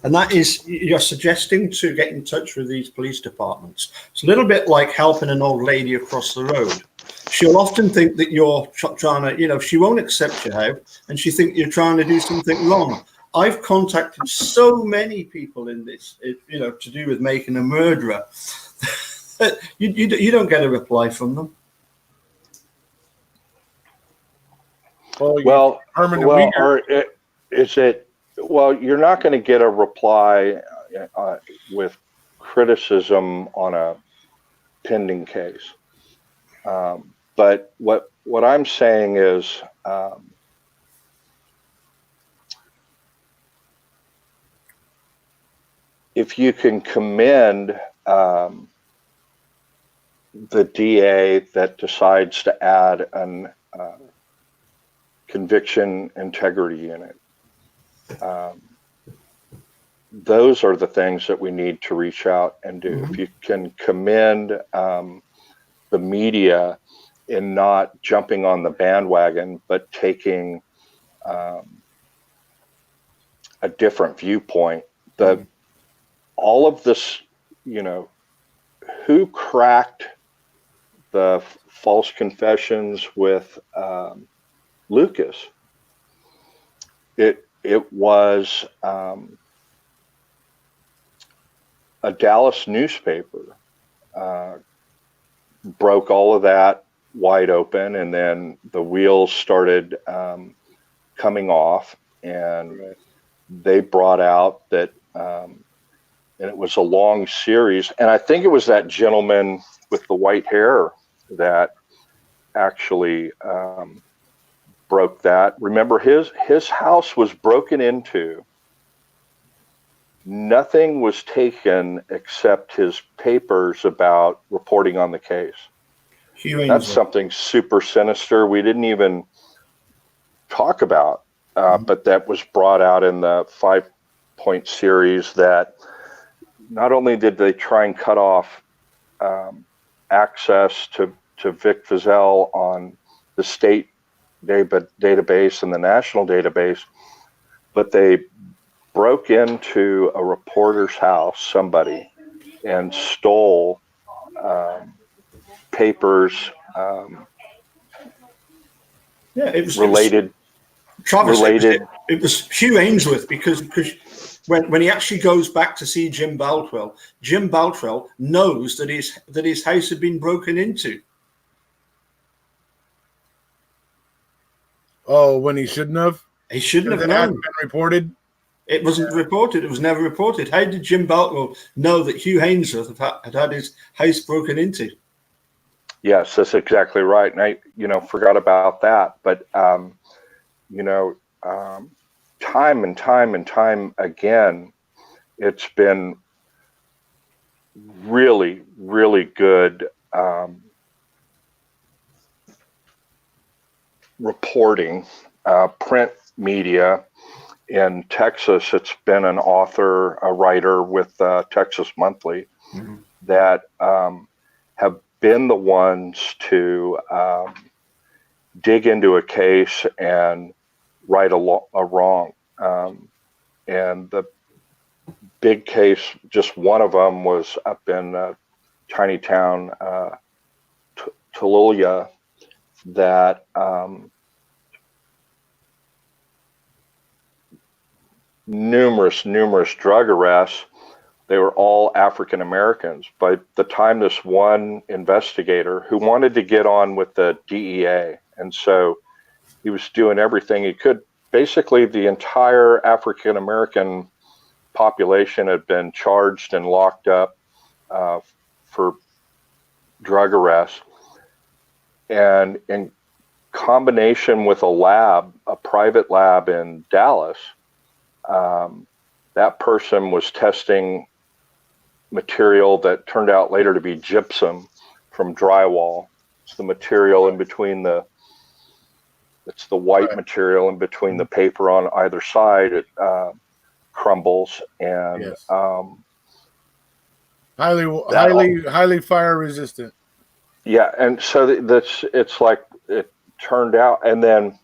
[SPEAKER 2] And that is you're suggesting to get in touch with these police departments. It's a little bit like helping an old lady across the road. She'll often think that you're trying to, she won't accept your help and she thinks you're trying to do something wrong. I've contacted so many people in this, to do with making a murderer. You don't get a reply from them.
[SPEAKER 3] Well, you're not going to get a reply with criticism on a pending case. But what I'm saying is if you can commend the DA that decides to add an conviction integrity unit, those are the things that we need to reach out and do. Mm-hmm. If you can commend the media in not jumping on the bandwagon, but taking a different viewpoint, all of this, who cracked the false confessions with Lucas? It was a Dallas newspaper broke all of that wide open, and then the wheels started coming off, and they brought out that, and it was a long series, and I think it was that gentleman with the white hair that actually broke that. Remember, his house was broken into. Nothing was taken except his papers about reporting on the case. That's something super sinister we didn't even talk about, but that was brought out in the 5-point series, that not only did they try and cut off access to Vic Fizell on the state database and the national database, but they broke into a reporter's house, somebody, and stole papers
[SPEAKER 2] it was
[SPEAKER 3] related.
[SPEAKER 2] Travis, it was Hugh Ainsworth, because when he actually goes back to see Jim Baltwell knows that his house had been broken into.
[SPEAKER 1] Oh, when he shouldn't have?
[SPEAKER 2] He shouldn't have known.
[SPEAKER 1] It hadn't been reported?
[SPEAKER 2] It wasn't reported. It was never reported. How did Jim Baltwell know that Hugh Ainsworth had his house broken into?
[SPEAKER 3] Yes, that's exactly right. And I, forgot about that. But, time and time again, it's been really, really good reporting, print media. In Texas, it's been an author, a writer with Texas Monthly that have been the ones to dig into a case and right a wrong. And the big case, just one of them, was up in tiny town Toluca, that numerous drug arrests. They were all African Americans. By the time this one investigator, who wanted to get on with the DEA, and so he was doing everything he could. Basically, the entire African American population had been charged and locked up for drug arrests. And in combination with a private lab in Dallas, that person was testing material that turned out later to be gypsum from drywall. It's the material in between it's the white material in between the paper on either side. It crumbles and
[SPEAKER 1] highly fire resistant.
[SPEAKER 3] Yeah, and so it's like it turned out, and then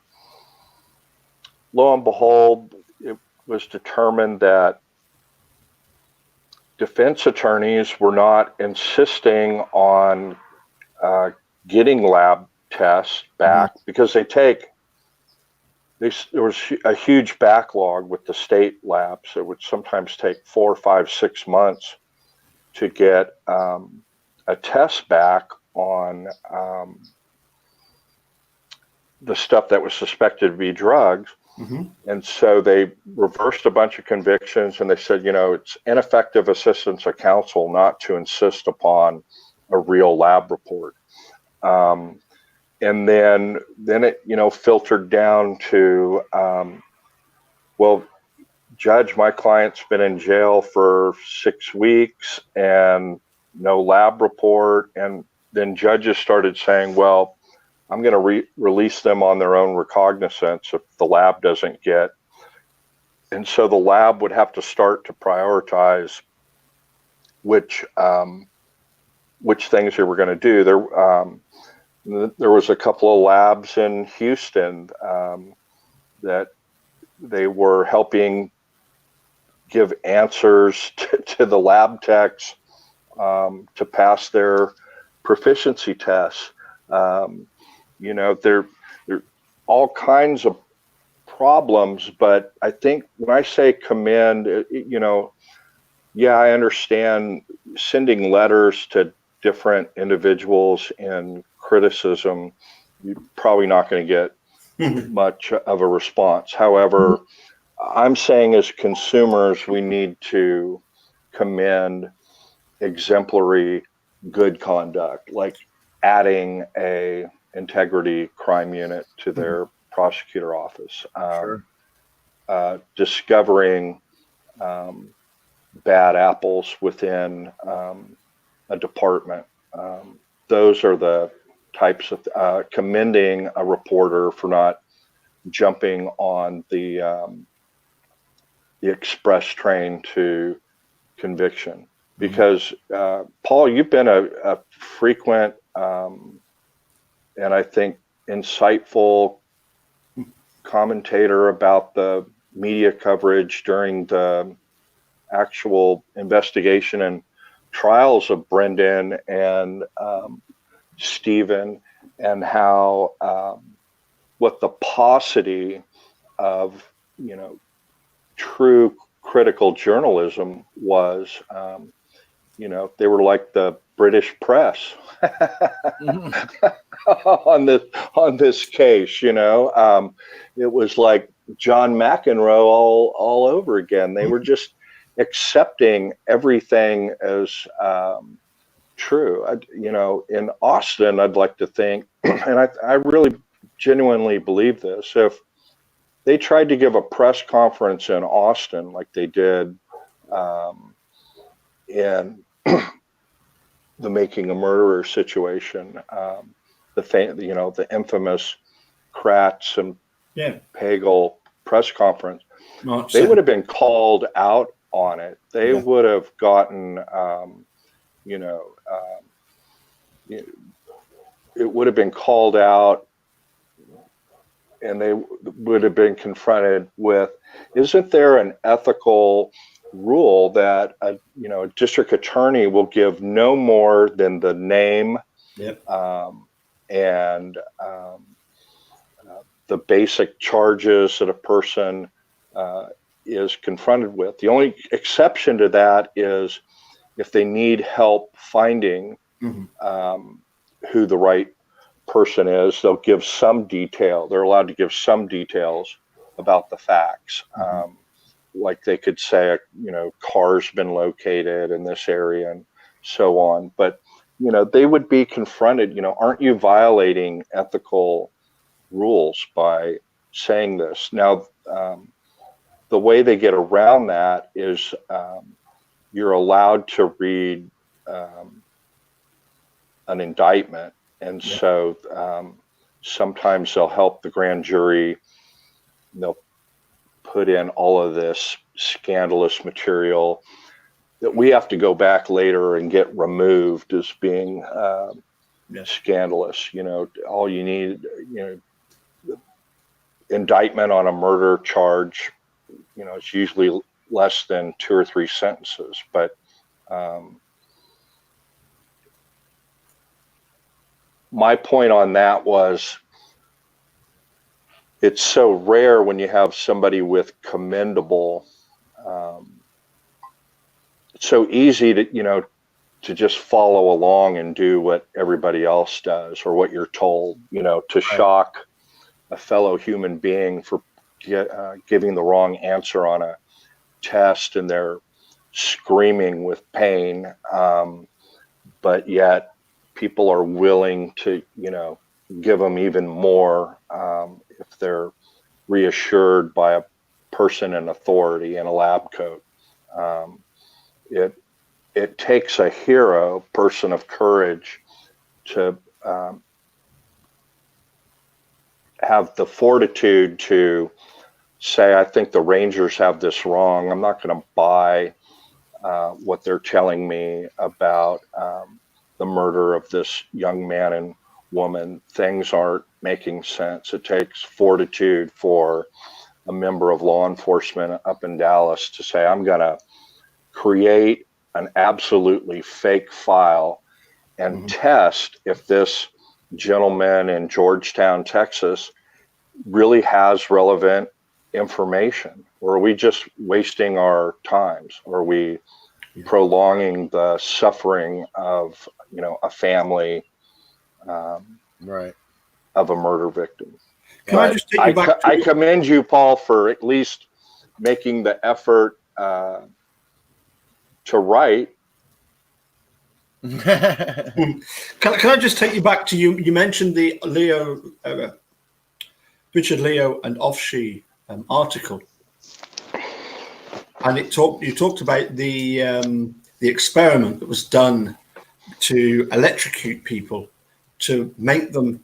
[SPEAKER 3] lo and behold, it was determined that defense attorneys were not insisting on getting lab tests back because there was a huge backlog with the state labs. It would sometimes take 4, 5, 6 months to get a test back on the stuff that was suspected to be drugs. And so they reversed a bunch of convictions, and they said, it's ineffective assistance of counsel not to insist upon a real lab report. And then it, filtered down to, well, Judge, my client's been in jail for 6 weeks and no lab report. And then judges started saying, well, I'm going to release them on their own recognizance if the lab doesn't get. And so the lab would have to start to prioritize which things they were going to do. There was a couple of labs in Houston that they were helping give answers to the lab techs to pass their proficiency tests. There are all kinds of problems, but I think when I say commend, I understand sending letters to different individuals in criticism, you're probably not going to get much of a response. However, I'm saying as consumers, we need to commend exemplary good conduct, like adding a integrity crime unit to their prosecutor office.
[SPEAKER 1] Sure.
[SPEAKER 3] Discovering bad apples within a department. Those are the types of commending a reporter for not jumping on the express train to conviction. Because Paul, you've been a frequent and I think insightful commentator about the media coverage during the actual investigation and trials of Brendan and Stephen, and how what the paucity of true critical journalism was. They were like the British press on this case. It was like John McEnroe all over again. They were just accepting everything as true. In Austin, I'd like to think, and I really genuinely believe this, if they tried to give a press conference in Austin like they did in the Making a Murderer situation, the infamous Kratz and Pagel press conference, they would have been called out on it. They would have gotten, it would have been called out, and they would have been confronted with, isn't there an ethical rule that a district attorney will give no more than the name and the basic charges that a person is confronted with? The only exception to that is if they need help finding who the right person is, they'll give some detail. They're allowed to give some details about the facts. Like they could say, car's been located in this area and so on. But, they would be confronted, aren't you violating ethical rules by saying this? Now, the way they get around that is you're allowed to read an indictment. And so sometimes they'll help the grand jury. They'll put in all of this scandalous material that we have to go back later and get removed as being scandalous. All you need, indictment on a murder charge, it's usually less than 2 or 3 sentences. But my point on that was, it's so rare when you have somebody with commendable, it's so easy to, to just follow along and do what everybody else does or what you're told, to shock a fellow human being for giving the wrong answer on a test and they're screaming with pain. But yet people are willing to, give them even more if they're reassured by a person in authority in a lab coat. It takes a hero, person of courage, to have the fortitude to say, I think the Rangers have this wrong. I'm not going to buy what they're telling me about the murder of this young man and woman. Things aren't making sense. It takes fortitude for a member of law enforcement up in Dallas to say, I'm going to create an absolutely fake file and test if this gentleman in Georgetown, Texas, really has relevant information, or are we just wasting our times? Or are we prolonging the suffering of, a family of a murder victim?
[SPEAKER 2] Can I just take you back to...
[SPEAKER 3] I commend you, Paul, for at least making the effort to write
[SPEAKER 2] Can I just take you back to you? You mentioned the Richard Leo and Offshee article, and you talked about the experiment that was done to electrocute people to make them,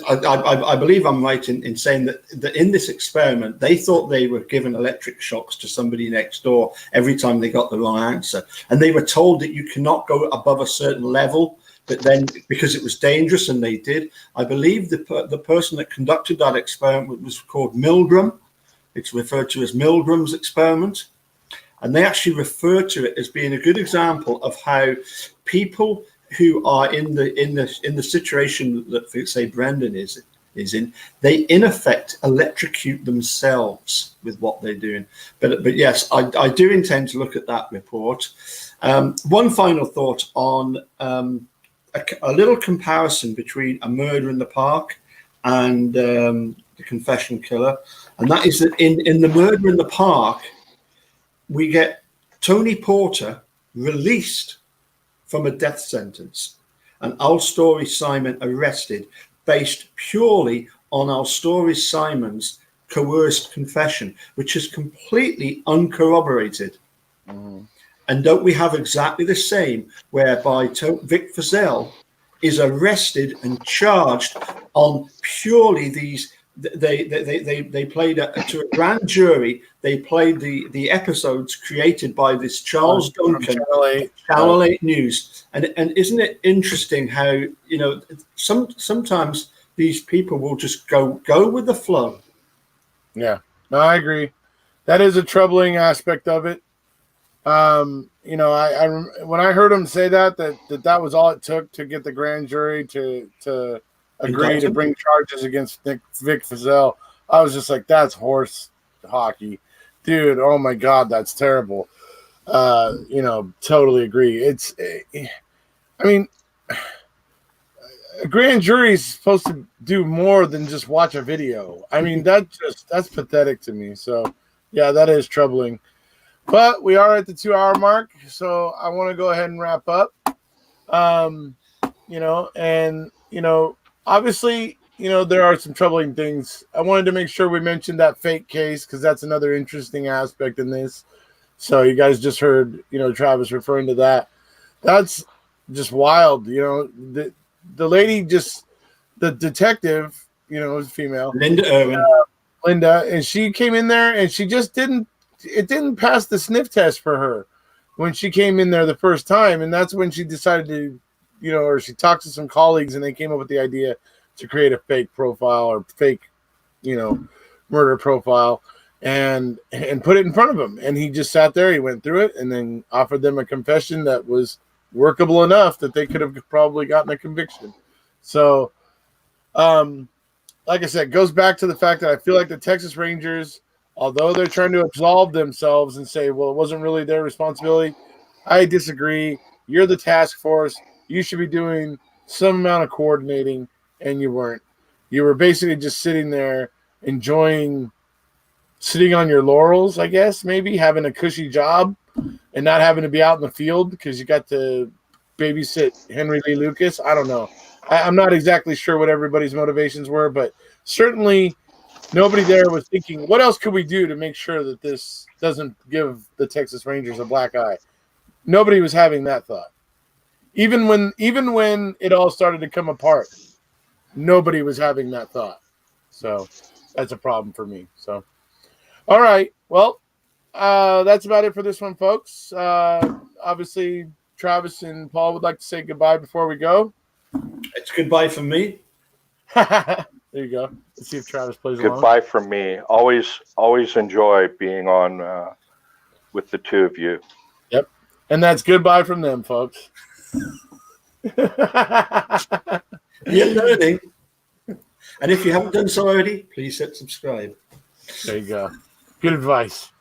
[SPEAKER 2] I believe I'm right in saying that in this experiment, they thought they were given electric shocks to somebody next door every time they got the wrong answer. And they were told that you cannot go above a certain level, but then because it was dangerous, and they did. I believe the person that conducted that experiment was called Milgram. It's referred to as Milgram's experiment. And they actually refer to it as being a good example of how people who are in the situation that, say, Brendan is in, they in effect electrocute themselves with what they're doing. But yes, I do intend to look at that report. One final thought on a little comparison between A Murder in the Park and The Confession Killer, and that is that in The Murder in the Park, we get Tony Porter released from a death sentence, and Al Story Simon arrested based purely on Al Story Simon's coerced confession, which is completely uncorroborated. Mm. And don't we have exactly the same, whereby Vic Fazell is arrested and charged on purely these. They played to a grand jury. They played the episodes created by this Charles Duncan, Channel 8 News, and isn't it interesting how sometimes these people will just go with the flow.
[SPEAKER 1] Yeah, no, I agree. That is a troubling aspect of it. I when I heard him say that was all it took to get the grand jury to agree to bring charges against Vic Fazell, I was just like, that's horse hockey, dude. Oh my God, that's terrible. Totally agree. A grand jury is supposed to do more than just watch a video. I mean, that's pathetic to me. So yeah, that is troubling. But we are at the 2-hour mark, so I want to go ahead and wrap up. Obviously, there are some troubling things. I wanted to make sure we mentioned that fake case because that's another interesting aspect in this. So you guys just heard, Travis referring to that. That's just wild. The lady the detective, was female.
[SPEAKER 2] Linda Irwin.
[SPEAKER 1] And she came in there and she just didn't pass the sniff test for her when she came in there the first time. And that's when she decided to, or she talked to some colleagues and they came up with the idea to create a fake profile or fake, murder profile and put it in front of him. And he just sat there, he went through it and then offered them a confession that was workable enough that they could have probably gotten a conviction. So, like I said, it goes back to the fact that I feel like the Texas Rangers, although they're trying to absolve themselves and say, well, it wasn't really their responsibility, I disagree. You're the task force. You should be doing some amount of coordinating, and you weren't. You were basically just sitting there sitting on your laurels, I guess, maybe having a cushy job and not having to be out in the field because you got to babysit Henry Lee Lucas. I don't know. I'm not exactly sure what everybody's motivations were, but certainly nobody there was thinking, what else could we do to make sure that this doesn't give the Texas Rangers a black eye? Nobody was having that thought. Even when it all started to come apart, nobody was having that thought. So that's a problem for me. So, all right. Well, that's about it for this one, folks. Obviously, Travis and Paul would like to say goodbye before we go.
[SPEAKER 2] It's goodbye from me.
[SPEAKER 1] There you go. Let's see if Travis plays along.
[SPEAKER 3] Goodbye from me. Always enjoy being on with the two of you.
[SPEAKER 1] Yep. And that's goodbye from them, folks.
[SPEAKER 2] You're learning. And if you haven't done so already, please hit subscribe.
[SPEAKER 1] There you go. Good advice.